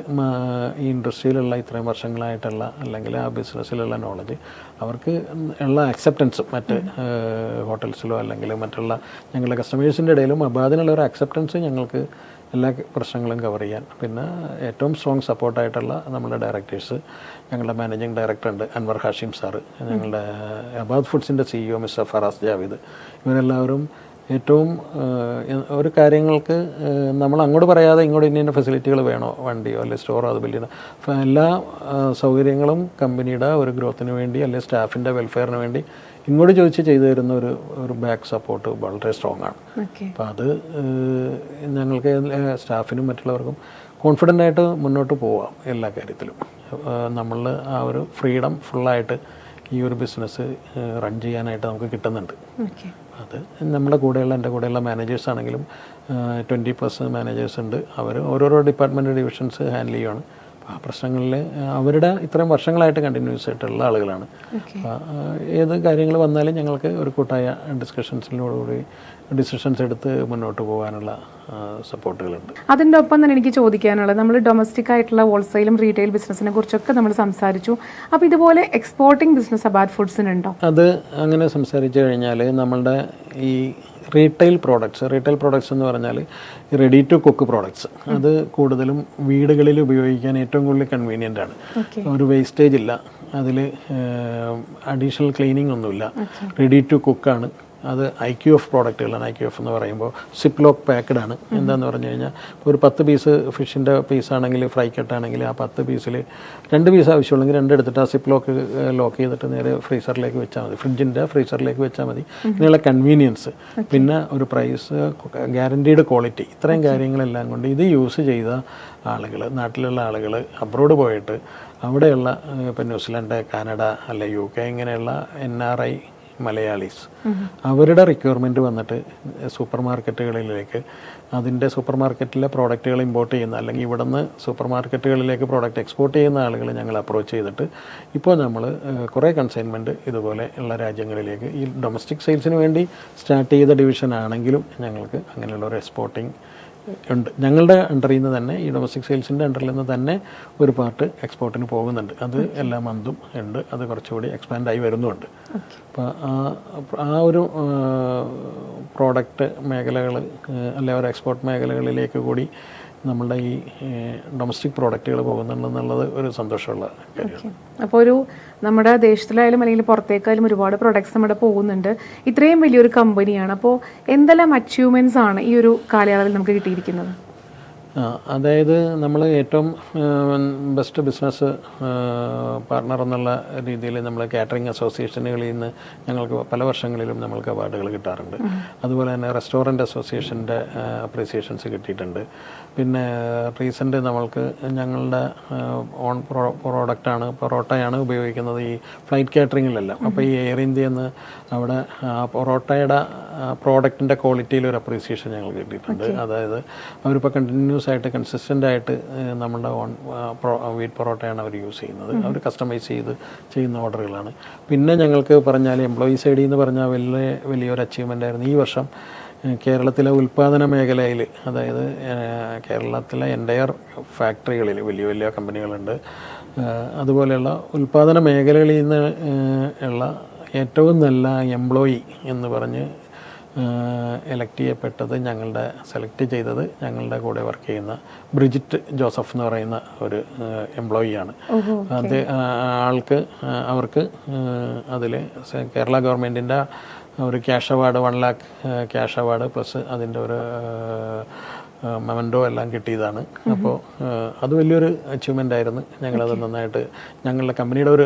ഈ ഇൻഡസ്ട്രിയിലുള്ള ഇത്രയും വർഷങ്ങളായിട്ടുള്ള അല്ലെങ്കിൽ ആ ബിസിനസ്സിലുള്ള നോളജ്, അവർക്ക് ഉള്ള അക്സെപ്റ്റൻസും മറ്റ് ഹോട്ടൽസിലോ അല്ലെങ്കിൽ മറ്റുള്ള ഞങ്ങളുടെ കസ്റ്റമേഴ്സിൻ്റെ ഇടയിലും, അപ്പോൾ അതിനുള്ള ഒരു അക്സെപ്റ്റൻസ് ഞങ്ങൾക്ക് എല്ലാ പ്രശ്നങ്ങളും കവർ ചെയ്യാൻ. പിന്നെ ഏറ്റവും സ്ട്രോങ് സപ്പോർട്ടായിട്ടുള്ള നമ്മുടെ ഡയറക്ടേഴ്സ്, ഞങ്ങളുടെ മാനേജിങ് ഡയറക്ടർ ഉണ്ട് അൻവർ ഹാഷിം സാറ്, ഞങ്ങളുടെ അബാദ് ഫുഡ്സിൻ്റെ CEO മിസ്റ്റർ ഫറാസ് ജാവിദ്, ഇവരെല്ലാവരും ഏറ്റവും ഒരു കാര്യങ്ങൾക്ക് നമ്മൾ അങ്ങോട്ട് പറയാതെ ഇങ്ങോട്ട് ഇന്ന ഫെസിലിറ്റികൾ വേണോ, വണ്ടിയോ അല്ലെങ്കിൽ സ്റ്റോറോ, അത് ബിൽഡ് ചെയ്യണം, എല്ലാ സൗകര്യങ്ങളും കമ്പനിയുടെ ഒരു ഗ്രോത്തിന് വേണ്ടി അല്ലെങ്കിൽ സ്റ്റാഫിൻ്റെ വെൽഫെയറിന് വേണ്ടി ഇങ്ങോട്ട് ചോദിച്ച് ചെയ്തു തരുന്ന ഒരു ബാക്ക് സപ്പോർട്ട് വളരെ സ്ട്രോങ് ആണ്. അപ്പോൾ അത് ഞങ്ങൾക്ക് സ്റ്റാഫിനും മറ്റുള്ളവർക്കും കോൺഫിഡൻ്റ് ആയിട്ട് മുന്നോട്ട് പോവാം എല്ലാ കാര്യത്തിലും. നമ്മൾ ആ ഒരു ഫ്രീഡം ഫുള്ളായിട്ട് ഈ ഒരു ബിസിനസ് റൺ ചെയ്യാനായിട്ട് നമുക്ക് കിട്ടുന്നുണ്ട്. അത് നമ്മുടെ കൂടെയുള്ള എൻ്റെ കൂടെയുള്ള മാനേജേഴ്സ് ആണെങ്കിലും 20+ മാനേജേഴ്സ് ഉണ്ട്. അവർ ഓരോരോ ഡിപ്പാർട്ട്മെൻറ്റ് ഡിവിഷൻസ് ഹാൻഡിൽ ചെയ്യുകയാണ്. ആ പ്രശ്നങ്ങളിൽ അവരുടെ ഇത്രയും വർഷങ്ങളായിട്ട് കണ്ടിന്യൂസ് ആയിട്ടുള്ള ആളുകളാണ്. ഏത് കാര്യങ്ങൾ വന്നാലും ഞങ്ങൾക്ക് ഒരു കൂട്ടായ ഡിസ്കഷൻസിനോടുകൂടി ഡിസിഷൻസ് എടുത്ത് മുന്നോട്ട് പോകാനുള്ള സപ്പോർട്ടുകളുണ്ട്. അതിൻ്റെ ഒപ്പം തന്നെ എനിക്ക് ചോദിക്കാനുള്ളത്, നമ്മൾ ഡൊമസ്റ്റിക് ആയിട്ടുള്ള ഹോൾസെയിലും റീറ്റെയിൽ ബിസിനസ്സിനെ കുറിച്ചൊക്കെ നമ്മൾ സംസാരിച്ചു. അപ്പോൾ ഇതുപോലെ എക്സ്പോർട്ടിംഗ് ബിസിനസ് അബാദ് ഫുഡ്സിനുണ്ടോ? അത് അങ്ങനെ സംസാരിച്ചു കഴിഞ്ഞാൽ നമ്മളുടെ ഈ റീറ്റെയിൽ പ്രോഡക്ട്സ് എന്ന് പറഞ്ഞാൽ റെഡി ടു കുക്ക് പ്രോഡക്ട്സ്, അത് കൂടുതലും വീടുകളിൽ ഉപയോഗിക്കാൻ ഏറ്റവും കൂടുതൽ കൺവീനിയൻ്റ് ആണ്. ഒരു വേസ്റ്റേജ് ഇല്ല, അതിൽ അഡീഷണൽ ക്ലീനിങ് ഒന്നുമില്ല, റെഡി ടു കുക്കാണ്. അത് IQF പ്രോഡക്റ്റുകളാണ്. IQF എന്ന് പറയുമ്പോൾ സിപ്ലോക്ക് പാക്ക്ഡ് ആണ്. എന്താണെന്ന് പറഞ്ഞു കഴിഞ്ഞാൽ ഇപ്പോൾ ഒരു 10 പീസ് ഫിഷിൻ്റെ പീസാണെങ്കിൽ, ഫ്രൈ കട്ടാണെങ്കിൽ, ആ 10 പീസിൽ 2 പീസ് ആവശ്യമുള്ളെങ്കിൽ 2 എടുത്തിട്ട് ആ സിപ്ലോക്ക് ലോക്ക് ചെയ്തിട്ട് നേരെ ഫ്രീസറിലേക്ക് വെച്ചാൽ മതി, ഫ്രിഡ്ജിൻ്റെ ഫ്രീസറിലേക്ക് വെച്ചാൽ മതി. ഇങ്ങനെയുള്ള കൺവീനിയൻസ്, പിന്നെ ഒരു പ്രൈസ്, ഗ്യാരണ്ടീഡ് ക്വാളിറ്റി, ഇത്രയും കാര്യങ്ങളെല്ലാം കൊണ്ട് ഇത് യൂസ് ചെയ്ത ആളുകൾ, നാട്ടിലുള്ള ആളുകൾ അബ്രോഡ് പോയിട്ട് അവിടെയുള്ള ഇപ്പോൾ ന്യൂസിലൻഡ്, കാനഡ അല്ലെ UK ഇങ്ങനെയുള്ള NRI മലയാളീസ്, അവരുടെ റിക്വയർമെൻറ്റ് വന്നിട്ട് സൂപ്പർ മാർക്കറ്റുകളിലേക്ക്, അതിൻ്റെ സൂപ്പർ മാർക്കറ്റിലെ പ്രോഡക്റ്റുകൾ ഇമ്പോർട്ട് ചെയ്യുന്ന അല്ലെങ്കിൽ ഇവിടെ നിന്ന് സൂപ്പർ മാർക്കറ്റുകളിലേക്ക് പ്രോഡക്റ്റ് എക്സ്പോർട്ട് ചെയ്യുന്ന ആളുകൾ ഞങ്ങൾ അപ്രോച്ച് ചെയ്തിട്ട് ഇപ്പോൾ നമ്മൾ കുറേ കൺസൈൻമെൻറ്റ് ഇതുപോലെ ഉള്ള രാജ്യങ്ങളിലേക്ക് ഈ ഡൊമസ്റ്റിക് സെയിൽസിന് വേണ്ടി സ്റ്റാർട്ട് ചെയ്ത ഡിവിഷൻ ആണെങ്കിലും ഞങ്ങൾക്ക് അങ്ങനെയുള്ള ഒരു എക്സ്പോർട്ടിങ് ഉണ്ട്. ഞങ്ങളുടെ അണ്ടറിൽ നിന്ന് തന്നെ, ഈ ഡൊമസ്റ്റിക് സെയിൽസിൻ്റെ അണ്ടറിൽ നിന്ന് തന്നെ ഒരു പാർട്ട് എക്സ്പോർട്ടിന് പോകുന്നുണ്ട്. അത് എല്ലാ മന്തും ഉണ്ട്, അത് കുറച്ചുകൂടി എക്സ്പാൻഡ് ആയി വരുന്നുമുണ്ട്. അപ്പോൾ ആ ഒരു പ്രോഡക്റ്റ് മേഖലകൾ അല്ലെ ഒരു എക്സ്പോർട്ട് മേഖലകളിലേക്ക് കൂടി നമ്മളുടെ ഈ ഡൊമസ്റ്റിക് പ്രോഡക്റ്റുകൾ പോകുന്നുണ്ടെന്നുള്ളത് ഒരു സന്തോഷമുള്ള കാര്യമാണ്. അപ്പോൾ ഒരു നമ്മുടെ ദേശത്തിലായാലും അല്ലെങ്കിൽ പുറത്തേക്കായാലും ഒരുപാട് പ്രൊഡക്ട്സ് നമ്മുടെ പോകുന്നുണ്ട്. ഇത്രയും വലിയൊരു കമ്പനിയാണ്. അപ്പോൾ എന്തെല്ലാം അച്ചീവ്മെൻറ്റ്സ് ആണ് ഈ ഒരു കാലയളവിൽ നമുക്ക് കിട്ടിയിരിക്കുന്നത്? അതായത് നമ്മൾ ഏറ്റവും ബെസ്റ്റ് ബിസിനസ് പാർട്ണർ എന്നുള്ള രീതിയിൽ നമ്മൾ കാറ്ററിംഗ് അസോസിയേഷനുകളിൽ നിന്ന് ഞങ്ങൾക്ക് പല വർഷങ്ങളിലും നമ്മൾക്ക് അവാർഡുകൾ കിട്ടാറുണ്ട്. അതുപോലെ തന്നെ റെസ്റ്റോറൻറ്റ് അസോസിയേഷൻ്റെ അപ്രീസിയേഷൻസ് കിട്ടിയിട്ടുണ്ട്. പിന്നെ റീസെൻ്റ് നമ്മൾക്ക് ഞങ്ങളുടെ ഓൺ പ്രോഡക്റ്റാണ് പൊറോട്ടയാണ് ഉപയോഗിക്കുന്നത് ഈ ഫ്ലൈറ്റ് കാറ്ററിങ്ങിലെല്ലാം. അപ്പോൾ ഈ എയർ ഇന്ത്യ എന്ന് അവിടെ പൊറോട്ടയുടെ പ്രോഡക്റ്റിൻ്റെ ക്വാളിറ്റിയിൽ ഒരു അപ്രീസിയേഷൻ ഞങ്ങൾക്ക് കിട്ടിയിട്ടുണ്ട്. അതായത് അവരിപ്പോൾ കണ്ടിന്യൂസ് ആയിട്ട് കൺസിസ്റ്റൻ്റ് ആയിട്ട് നമ്മുടെ ഓൺ വീറ്റ് പൊറോട്ടയാണ് അവർ യൂസ് ചെയ്യുന്നത്. അവർ കസ്റ്റമൈസ് ചെയ്യുന്ന ഓർഡറുകളാണ്. പിന്നെ ഞങ്ങൾക്ക് പറഞ്ഞാൽ എംപ്ലോയി സൈഡിൽ നിന്ന് പറഞ്ഞാൽ വലിയൊരു അച്ചീവ്മെൻ്റ് ആയിരുന്നു ഈ വർഷം. കേരളത്തിലെ ഉൽപ്പാദന മേഖലയിൽ, അതായത് കേരളത്തിലെ എൻ്റയർ ഫാക്ടറികളിൽ വലിയ വലിയ കമ്പനികളുണ്ട്, അതുപോലെയുള്ള ഉൽപ്പാദന മേഖലകളിൽ നിന്ന് ഉള്ള ഏറ്റവും നല്ല എംപ്ലോയി എന്ന് പറഞ്ഞ് എലക്ട് ചെയ്യപ്പെട്ടത് സെലക്ട് ചെയ്തത് ഞങ്ങളുടെ കൂടെ വർക്ക് ചെയ്യുന്ന ബ്രിജിറ്റ് ജോസഫ് എന്ന് പറയുന്ന ഒരു എംപ്ലോയിയാണ്. അത് അവർക്ക് അതിൽ കേരള ഗവൺമെൻറ്റിൻ്റെ ഒരു cash award 1 lakh cash award plus അതിൻ്റെ ഒരു മെമൻറ്റോ എല്ലാം കിട്ടിയതാണ്. അപ്പോൾ അത് വലിയൊരു അച്ചീവ്മെൻ്റ് ആയിരുന്നു. ഞങ്ങളത് നന്നായിട്ട് ഞങ്ങളുടെ കമ്പനിയുടെ ഒരു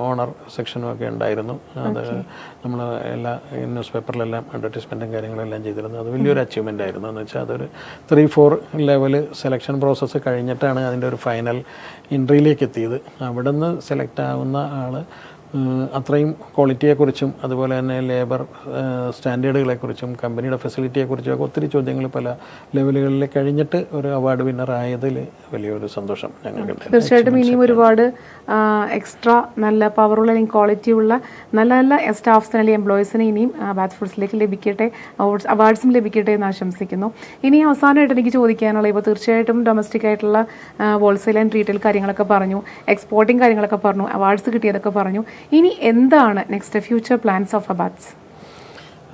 ഓണർ സെക്ഷനും ഒക്കെ ഉണ്ടായിരുന്നു. അത് നമ്മൾ എല്ലാ ന്യൂസ് പേപ്പറിലെല്ലാം അഡ്വർടൈസ്മെൻറ്റും കാര്യങ്ങളെല്ലാം ചെയ്തിരുന്നു. അത് വലിയൊരു അച്ചീവ്മെൻ്റ് ആയിരുന്നു. എന്ന് വെച്ചാൽ അതൊരു 3-4 ലെവൽ സെലക്ഷൻ പ്രോസസ്സ് കഴിഞ്ഞിട്ടാണ് അതിൻ്റെ ഒരു ഫൈനൽ ഇൻട്രിയിലേക്ക് എത്തിയത്. അവിടെ നിന്ന് സെലക്ട് ആവുന്ന ആൾ അത്രയും ക്വാളിറ്റിയെക്കുറിച്ചും അതുപോലെ തന്നെ ലേബർ സ്റ്റാൻഡേർഡുകളെക്കുറിച്ചും കമ്പനിയുടെ ഫെസിലിറ്റിയെക്കുറിച്ചും ഒക്കെ ഒത്തിരി ചോദ്യങ്ങൾ പല ലെവലുകളിൽ കഴിഞ്ഞിട്ട് ഒരു അവാർഡ് വിന്നർ ആയതിൽ വലിയൊരു സന്തോഷം ഞങ്ങൾക്ക്. തീർച്ചയായിട്ടും ഇനിയും ഒരുപാട് എക്സ്ട്രാ നല്ല പവറുള്ള അല്ലെങ്കിൽ ക്വാളിറ്റി ഉള്ള നല്ല നല്ല സ്റ്റാഫ്സിന് അല്ലെങ്കിൽ എംപ്ലോയീസിന് ഇനിയും ബാത്ത് ഫുഡ്സിലേക്ക് ലഭിക്കട്ടെ, അവാർഡ്സും ലഭിക്കട്ടെ എന്ന് ആശംസിക്കുന്നു. ഇനി അവസാനമായിട്ട് എനിക്ക് ചോദിക്കാനുള്ള, ഇപ്പോൾ തീർച്ചയായിട്ടും ഡൊമസ്റ്റിക് ആയിട്ടുള്ള ഹോൾസെയിൽ ആൻഡ് റീറ്റെയിൽ കാര്യങ്ങളൊക്കെ പറഞ്ഞു, എക്സ്പോർട്ടിങ് കാര്യങ്ങളൊക്കെ പറഞ്ഞു, അവാർഡ്സ് കിട്ടിയതൊക്കെ പറഞ്ഞു. ഇനി എന്താണ് നെക്സ്റ്റ് ഫ്യൂച്ചർ പ്ലാൻസ് ഓഫ് അബാത്ത്?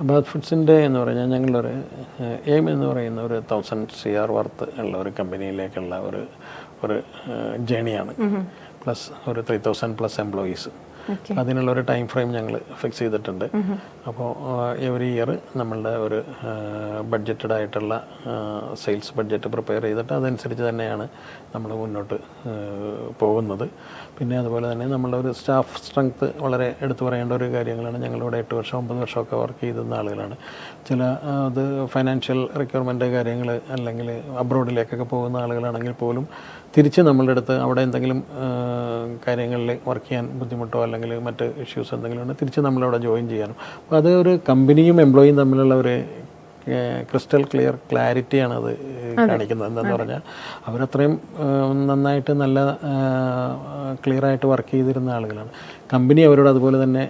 അബാത്ത് ഫുഡ്സിൻ്റെ എന്ന് പറഞ്ഞാൽ ഞങ്ങളൊരു എയിം എന്ന് പറയുന്ന ഒരു 1000 CR വർത്ത് ഉള്ള ഒരു കമ്പനിയിലേക്കുള്ള ഒരു ജേണിയാണ്. പ്ലസ് ഒരു 3000+ എംപ്ലോയീസ്. അതിനുള്ളൊരു ടൈം ഫ്രെയിം ഞങ്ങൾ ഫിക്സ് ചെയ്തിട്ടുണ്ട്. അപ്പോൾ എവറി ഇയർ നമ്മളുടെ ഒരു ബഡ്ജറ്റഡ് ആയിട്ടുള്ള സെയിൽസ് ബഡ്ജറ്റ് പ്രിപ്പയർ ചെയ്തിട്ട് അതനുസരിച്ച് തന്നെയാണ് നമ്മൾ മുന്നോട്ട് പോകുന്നത്. പിന്നെ അതുപോലെ തന്നെ നമ്മളുടെ ഒരു സ്റ്റാഫ് സ്ട്രെങ്ത് വളരെ എടുത്തു പറയേണ്ട ഒരു കാര്യങ്ങളാണ്. ഞങ്ങളിവിടെ 8 വർഷം 9 വർഷമൊക്കെ വർക്ക് ചെയ്തിരുന്ന ആളുകളാണ്. ചില അത് ഫൈനാൻഷ്യൽ റിക്വയർമെൻറ്റ് കാര്യങ്ങൾ അല്ലെങ്കിൽ അബ്രോഡിലേക്കൊക്കെ പോകുന്ന ആളുകളാണെങ്കിൽ പോലും തിരിച്ച് നമ്മളുടെ അടുത്ത് അവിടെ എന്തെങ്കിലും കാര്യങ്ങളിൽ വർക്ക് ചെയ്യാൻ ബുദ്ധിമുട്ടോ അല്ലെങ്കിൽ മറ്റ് ഇഷ്യൂസ് എന്തെങ്കിലും ഉണ്ടെങ്കിൽ തിരിച്ച് നമ്മളവിടെ ജോയിൻ ചെയ്യാനും. അപ്പോൾ അത് ഒരു കമ്പനിയും എംപ്ലോയിയും തമ്മിലുള്ള ഒരു ക്രിസ്റ്റൽ ക്ലിയർ ക്ലാരിറ്റിയാണ് അത് കാണിക്കുന്നത്. എന്താണെന്ന് പറഞ്ഞാൽ അവരത്രയും നന്നായിട്ട് നല്ല ക്ലിയറായിട്ട് വർക്ക് ചെയ്തിരുന്ന ആളുകളാണ്. കമ്പനി അവരോട് അതുപോലെ തന്നെ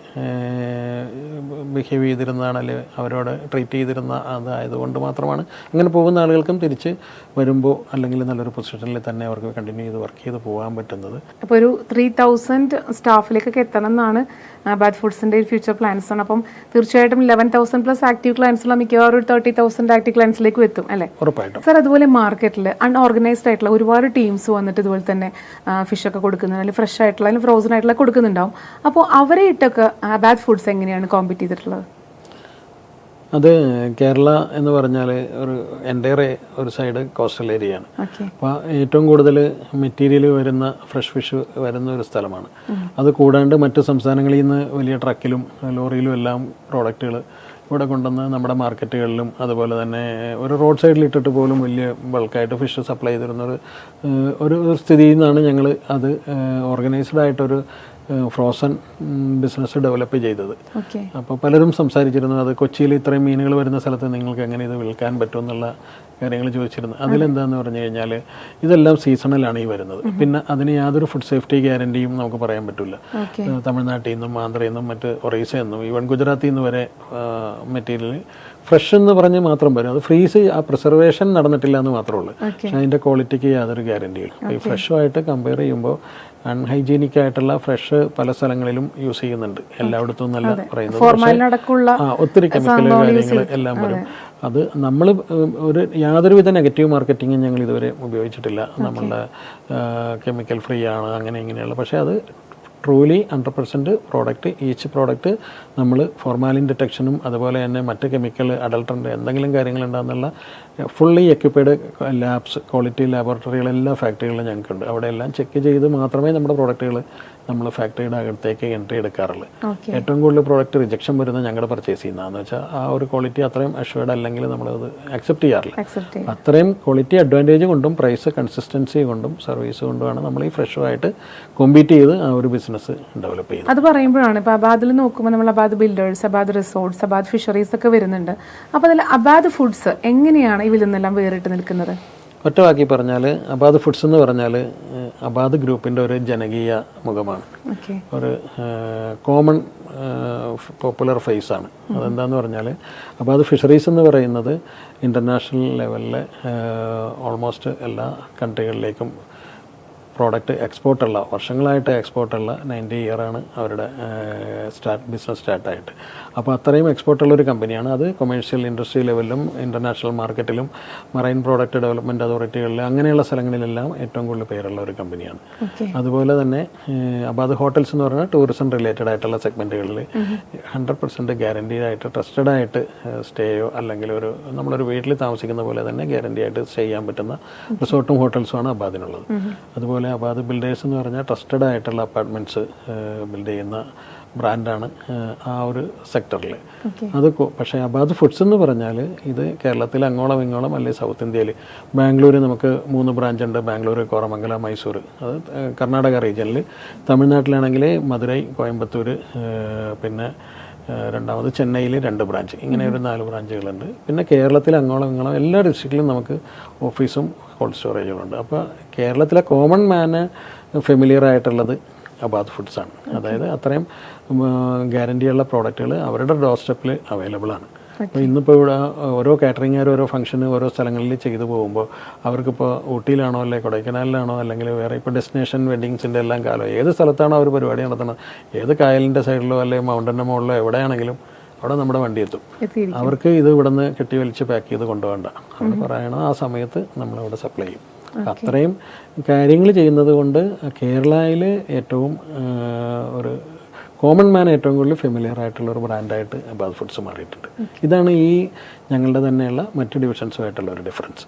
ബിഹേവ് ചെയ്തിരുന്നതാണ്, അല്ലെങ്കിൽ അവരോട് ട്രീറ്റ് ചെയ്തിരുന്ന അതായതുകൊണ്ട് മാത്രമാണ് അങ്ങനെ പോകുന്ന ആളുകൾക്കും തിരിച്ച് വരുമ്പോൾ അല്ലെങ്കിൽ നല്ലൊരു പൊസിഷനിൽ തന്നെ അവർക്ക് കണ്ടിന്യൂ ചെയ്ത് വർക്ക് ചെയ്ത് പോകാൻ പറ്റുന്നത്. അപ്പോൾ ഒരു 3000 സ്റ്റാഫിലേക്കൊക്കെ എത്തണം എന്നാണ് ബാത്ത് ഫുഡ്സിൻ്റെ ഫ്യൂച്ചർ പ്ലാൻസ് ആണ്. അപ്പം തീർച്ചയായിട്ടും 11,000+ ആക്റ്റീവ് ക്ലയൻസുള്ള മിക്കവാറും ഒരു 30,000 ആക്റ്റീവ് ക്ലയൻസിലേക്ക് എത്തും അല്ലേ? ഉറപ്പായിട്ടും സാർ. അതുപോലെ മാർക്കറ്റിൽ അൺഓർഗനൈസ്ഡ് ആയിട്ടുള്ള ഒരുപാട് ടീംസ് വന്നിട്ട് ഇതുപോലെ തന്നെ ഫിഷൊക്കെ കൊടുക്കുന്നുണ്ട്, അല്ലെങ്കിൽ ഫ്രഷ് ആയിട്ടുള്ള അല്ലെങ്കിൽ ഫ്രോസൺ ആയിട്ടുള്ള കൊടുക്കുന്നുണ്ടാവും. അപ്പോൾ അവരെ ഇട്ടൊക്കെ ബാത്ത് ഫുഡ്സ് എങ്ങനെയാണ് കോമ്പീറ്റ് ചെയ്തിട്ടുള്ളത്? അത് കേരള എന്ന് പറഞ്ഞാൽ ഒരു എൻ്റയർ ഒരു സൈഡ് കോസ്റ്റൽ ഏരിയയാണ്. അപ്പോൾ ഏറ്റവും കൂടുതൽ മെറ്റീരിയൽ വരുന്ന ഫ്രഷ് ഫിഷ് വരുന്ന ഒരു സ്ഥലമാണ്. അത് കൂടാണ്ട് മറ്റ് സംസ്ഥാനങ്ങളിൽ നിന്ന് വലിയ ട്രക്കിലും ലോറിയിലും എല്ലാം പ്രോഡക്റ്റുകൾ ഇവിടെ കൊണ്ടുവന്ന് നമ്മുടെ മാർക്കറ്റുകളിലും അതുപോലെ തന്നെ ഒരു റോഡ് സൈഡിൽ ഇട്ടിട്ട് പോലും വലിയ ബൾക്കായിട്ട് ഫിഷ് സപ്ലൈ ചെയ്തിരുന്ന ഒരു സ്ഥിതിയിൽ നിന്നാണ് ഞങ്ങൾ അത് ഓർഗനൈസ്ഡ് ആയിട്ടൊരു ഫ്രോസൺ ബിസിനസ് ഡെവലപ്പ് ചെയ്തത്. അപ്പോൾ പലരും സംസാരിച്ചിരുന്നു, അത് കൊച്ചിയിൽ ഇത്രയും മീനുകൾ വരുന്ന സ്ഥലത്ത് നിങ്ങൾക്ക് എങ്ങനെ ഇത് വിൽക്കാൻ പറ്റും എന്നുള്ള കാര്യങ്ങൾ ചോദിച്ചിരുന്നു. അതിലെന്താന്ന് പറഞ്ഞു കഴിഞ്ഞാൽ ഇതെല്ലാം സീസണലാണ് ഈ വരുന്നത്. പിന്നെ അതിന് യാതൊരു ഫുഡ് സേഫ്റ്റി ഗ്യാരണ്ടിയും നമുക്ക് പറയാൻ പറ്റില്ല. തമിഴ്നാട്ടിൽ നിന്നും ആന്ധ്രയിൽ നിന്നും മറ്റ് ഒറീസയിൽ നിന്നും ഈവൻ ഗുജറാത്തിൽ നിന്ന് വരെ മെറ്റീരിയൽ ഫ്രഷ് എന്ന് പറഞ്ഞ് മാത്രം വരും. അത് ഫ്രീസ് ആ പ്രിസർവേഷൻ നടന്നിട്ടില്ല എന്ന് മാത്രമേ ഉള്ളൂ. പക്ഷേ അതിൻ്റെ ക്വാളിറ്റിക്ക് യാതൊരു ഗ്യാരണ്ടിയില്ല. ഈ ഫ്രഷുമായിട്ട് കമ്പയർ ചെയ്യുമ്പോൾ അൺഹൈജീനിക് ആയിട്ടുള്ള ഫ്രഷ് പല സ്ഥലങ്ങളിലും യൂസ് ചെയ്യുന്നുണ്ട്, എല്ലായിടത്തും എന്നല്ല പറയുന്നത്. ഒത്തിരി കെമിക്കൽ കാര്യങ്ങൾ എല്ലാം വരും. അത് നമ്മൾ യാതൊരുവിധ നെഗറ്റീവ് മാർക്കറ്റിങ്ങും ഞങ്ങൾ ഇതുവരെ ഉപയോഗിച്ചിട്ടില്ല. നമ്മളുടെ കെമിക്കൽ ഫ്രീ ആണ് അങ്ങനെ ഇങ്ങനെയുള്ള. പക്ഷേ അത് ട്രൂലി 100% പ്രോഡക്റ്റ്, ഈച്ച് പ്രോഡക്റ്റ് നമ്മൾ ഫോർമാലിൻ ഡിറ്റക്ഷനും അതുപോലെ തന്നെ മറ്റ് കെമിക്കൽ അഡൾട്ടറിൻ്റെ എന്തെങ്കിലും കാര്യങ്ങളുണ്ടാകുന്നുള്ള ഫുള്ളി എക്യുപ്പൈഡ് ലാബ്സ്, ക്വാളിറ്റി ലാബോറട്ടറികൾ എല്ലാ ഫാക്ടറികളിലും ഞങ്ങൾക്കുണ്ട്. അവിടെ എല്ലാം ചെക്ക് ചെയ്ത് മാത്രമേ നമ്മുടെ പ്രോഡക്റ്റുകൾ നമ്മൾ ഫാക്ടറിയുടെ അകത്തേക്ക് എൻട്രി എടുക്കാറുള്ളൂ. ഏറ്റവും കൂടുതൽ പ്രോഡക്റ്റ് റിജക്ഷൻ വരുന്നത് ഞങ്ങളുടെ പർച്ചേസ് ചെയ്യുന്നതെന്ന് വെച്ചാൽ ആ ഒരു ക്വാളിറ്റി അത്രയും അഷ്വേർഡ് അല്ലെങ്കിൽ നമ്മളത് അക്സെപ്റ്റ് ചെയ്യാറില്ല. അത്രയും ക്വാളിറ്റി അഡ്വാൻറ്റേജ് കൊണ്ടും പ്രൈസ് കൺസിസ്റ്റൻസി കൊണ്ടും സർവീസ് കൊണ്ടുമാണ് നമ്മൾ ഈ ഫ്രഷുമായിട്ട് കോമ്പീറ്റ് ചെയ്ത് ആ ഒരു ബിസിനസ് ഡെവലപ്പ് ചെയ്യുന്നത്. അത് പറയുമ്പോഴാണ് ഇപ്പോൾ അബാദിൽ നോക്കുമ്പോൾ നമ്മൾ Abad builders, Abad resorts, Abad fisheries ഒക്കെ വരുന്നുണ്ട്. അപ്പോൾ അതിൽ അബാദ് ഫുഡ്സ് എങ്ങനെയാണ് ഇതിൽ നിന്നെല്ലാം വേറിട്ട് നിൽക്കുന്നത്? ഒറ്റ വാക്കി പറഞ്ഞാൽ അബാദ് ഫുഡ്സ് എന്ന് പറഞ്ഞാൽ അബാദ് ഗ്രൂപ്പിൻ്റെ ഒരു ജനകീയ മുഖമാണ്, ഒരു കോമൺ പോപ്പുലർ ഫേസ് ആണ്. അതെന്താന്ന് പറഞ്ഞാൽ അബാദ് ഫിഷറീസ് എന്ന് പറയുന്നത് ഇൻ്റർനാഷണൽ ലെവലിൽ ഓൾമോസ്റ്റ് എല്ലാ കൺട്രികളിലേക്കും പ്രോഡക്റ്റ് എക്സ്പോർട്ടുള്ള, വർഷങ്ങളായിട്ട് എക്സ്പോർട്ടുള്ള 90 ഇയറാണ് അവരുടെ ബിസിനസ് സ്റ്റാർട്ടായിട്ട്. അപ്പോൾ അത്രയും എക്സ്പോർട്ടുള്ളൊരു കമ്പനിയാണ്. അത് കൊമേഴ്ഷ്യൽ ഇൻഡസ്ട്രി ലെവലിലും ഇൻ്റർനാഷണൽ മാർക്കറ്റിലും മറൈൻ പ്രോഡക്റ്റ് ഡെവലപ്മെൻറ്റ് അതോറിറ്റികളിൽ അങ്ങനെയുള്ള സ്ഥലങ്ങളിലെല്ലാം ഏറ്റവും കൂടുതൽ പേരുള്ള ഒരു കമ്പനിയാണ്. അതുപോലെ തന്നെ അബാദ് ഹോട്ടൽസ് എന്ന് പറഞ്ഞാൽ ടൂറിസം റിലേറ്റഡ് ആയിട്ടുള്ള സെഗ്മെൻറ്റുകളിൽ 100% ഗ്യാരണ്ടീഡ് ആയിട്ട് ട്രസ്റ്റഡ് ആയിട്ട് സ്റ്റേയോ അല്ലെങ്കിൽ നമ്മളൊരു വീട്ടിൽ താമസിക്കുന്ന പോലെ തന്നെ ഗ്യാരണ്ടി ആയിട്ട് സ്റ്റേ ചെയ്യാൻ പറ്റുന്ന റിസോർട്ടും ഹോട്ടൽസുമാണ് അബാദിനുള്ളത്. അതുപോലെ അബാദ് ബിൽഡേഴ്സ് എന്ന് പറഞ്ഞാൽ ട്രസ്റ്റഡ് ആയിട്ടുള്ള അപ്പാർട്ട്മെൻറ്റ്സ് ബിൽഡ് ചെയ്യുന്ന ബ്രാൻഡാണ് ആ ഒരു സെക്ടറിൽ. അത് പക്ഷേ അബാദ് ഫുഡ്സ് എന്ന് പറഞ്ഞാൽ ഇത് കേരളത്തിൽ അങ്ങോളം ഇങ്ങോളം അല്ലെങ്കിൽ സൗത്ത് ഇന്ത്യയിൽ ബാംഗ്ലൂർ നമുക്ക് 3 ബ്രാഞ്ചുണ്ട്. ബാംഗ്ലൂർ, കോറമംഗല, മൈസൂർ, അത് കർണാടക റീജിയനിൽ. തമിഴ്നാട്ടിലാണെങ്കിൽ മധുരൈ, കോയമ്പത്തൂർ, പിന്നെ രണ്ടാമത് ചെന്നൈയിൽ 2 ബ്രാഞ്ച്, ഇങ്ങനെ ഒരു 4 ബ്രാഞ്ചുകളുണ്ട്. പിന്നെ കേരളത്തിൽ അങ്ങോളം ഇങ്ങോളം എല്ലാ ഡിസ്ട്രിക്റ്റിലും നമുക്ക് ഓഫീസും കോൾഡ് സ്റ്റോറേജുകളുണ്ട്. അപ്പോൾ കേരളത്തിലെ കോമൺ മാന് ഫെമിലിയർ ആയിട്ടുള്ളത് അബാദ് ഫുഡ്സാണ്. അതായത് അത്രയും ഗ്യാരണ്ടിയുള്ള പ്രോഡക്റ്റുകൾ അവരുടെ ഡോർ സ്റ്റെപ്പിൽ അവൈലബിൾ ആണ്. അപ്പോൾ ഇന്നിപ്പോൾ ഇവിടെ ഓരോ കാറ്ററിംഗുകാരും ഓരോ ഫംഗ്ഷന് ഓരോ സ്ഥലങ്ങളിൽ ചെയ്തു പോകുമ്പോൾ അവർക്കിപ്പോൾ ഊട്ടിയിലാണോ അല്ലെങ്കിൽ കൊടൈക്കനാലിലാണോ അല്ലെങ്കിൽ വേറെ ഇപ്പോൾ ഡെസ്റ്റിനേഷൻ വെഡ്ഡിങ്സിൻ്റെ എല്ലാം കാലം ഏത് സ്ഥലത്താണോ അവർ പരിപാടി നടത്തുന്നത്, ഏത് കായലിൻ്റെ സൈഡിലോ അല്ലെങ്കിൽ മൗണ്ടൻ്റെ മുകളിലോ എവിടെയാണെങ്കിലും അവിടെ നമ്മുടെ വണ്ടി എത്തും. അവർക്ക് ഇത് ഇവിടെ നിന്ന് കെട്ടി വലിച്ച് പാക്ക് ചെയ്ത് കൊണ്ടുപോകണ്ട, അവർ പറയണം ആ സമയത്ത് നമ്മളവിടെ സപ്ലൈ ചെയ്യും. അത്രയും കാര്യങ്ങൾ ചെയ്യുന്നത് കൊണ്ട് കേരളയിൽ ഏറ്റവും ഒരു കോമൺ മാൻ ഏറ്റവും കൂടുതൽ ഫെമിലിയർ ആയിട്ടുള്ള ഒരു ബ്രാൻഡായിട്ട് അബാദ് ഫുഡ്സ് മാറിയിട്ടുണ്ട്. ഇതാണ് ഈ ഞങ്ങളുടെ തന്നെയുള്ള മറ്റ് ഡിവിഷൻസുമായിട്ടുള്ള ഒരു ഡിഫറൻസ്.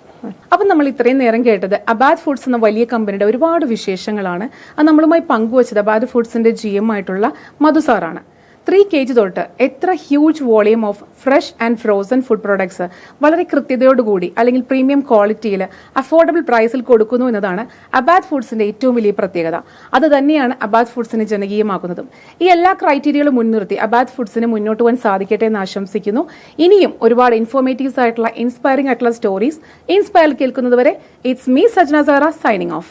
അപ്പം നമ്മൾ ഇത്രയും നേരം കേട്ടത് അബാദ് ഫുഡ്സ് എന്ന വലിയ കമ്പനിയുടെ ഒരുപാട് വിശേഷങ്ങളാണ്. അത് നമ്മളുമായി പങ്കുവച്ചത് അബാദ് ഫുഡ്സിന്റെ GM ആയിട്ടുള്ള മധു സാറാണ്. 3 kg തൊട്ട് എത്ര huge volume of fresh and frozen food products വളരെ കൃത്യതയോടുകൂടി അല്ലെങ്കിൽ പ്രീമിയം ക്വാളിറ്റിയിൽ അഫോർഡബിൾ പ്രൈസിൽ കൊടുക്കുന്നു എന്നതാണ് അബാദ് ഫുഡ്സിന്റെ ഏറ്റവും വലിയ പ്രത്യേകത. അത് തന്നെയാണ് അബാദ് ഫുഡ്സിനെ ജനകീയമാക്കുന്നതും. ഈ എല്ലാ ക്രൈറ്റീരിയകളും മുൻനിർത്തി അബാദ് ഫുഡ്സിന് മുന്നോട്ട് പോകാൻ സാധിക്കട്ടെ എന്ന് ആശംസിക്കുന്നു. ഇനിയും ഒരുപാട് ഇൻഫോർമേറ്റീവ്സ് ആയിട്ടുള്ള ഇൻസ്പയറിംഗ് ആയിട്ടുള്ള സ്റ്റോറീസ് ഇൻസ്പയർ കേൾക്കുന്നതുവരെ it's me Sajna Sara signing of.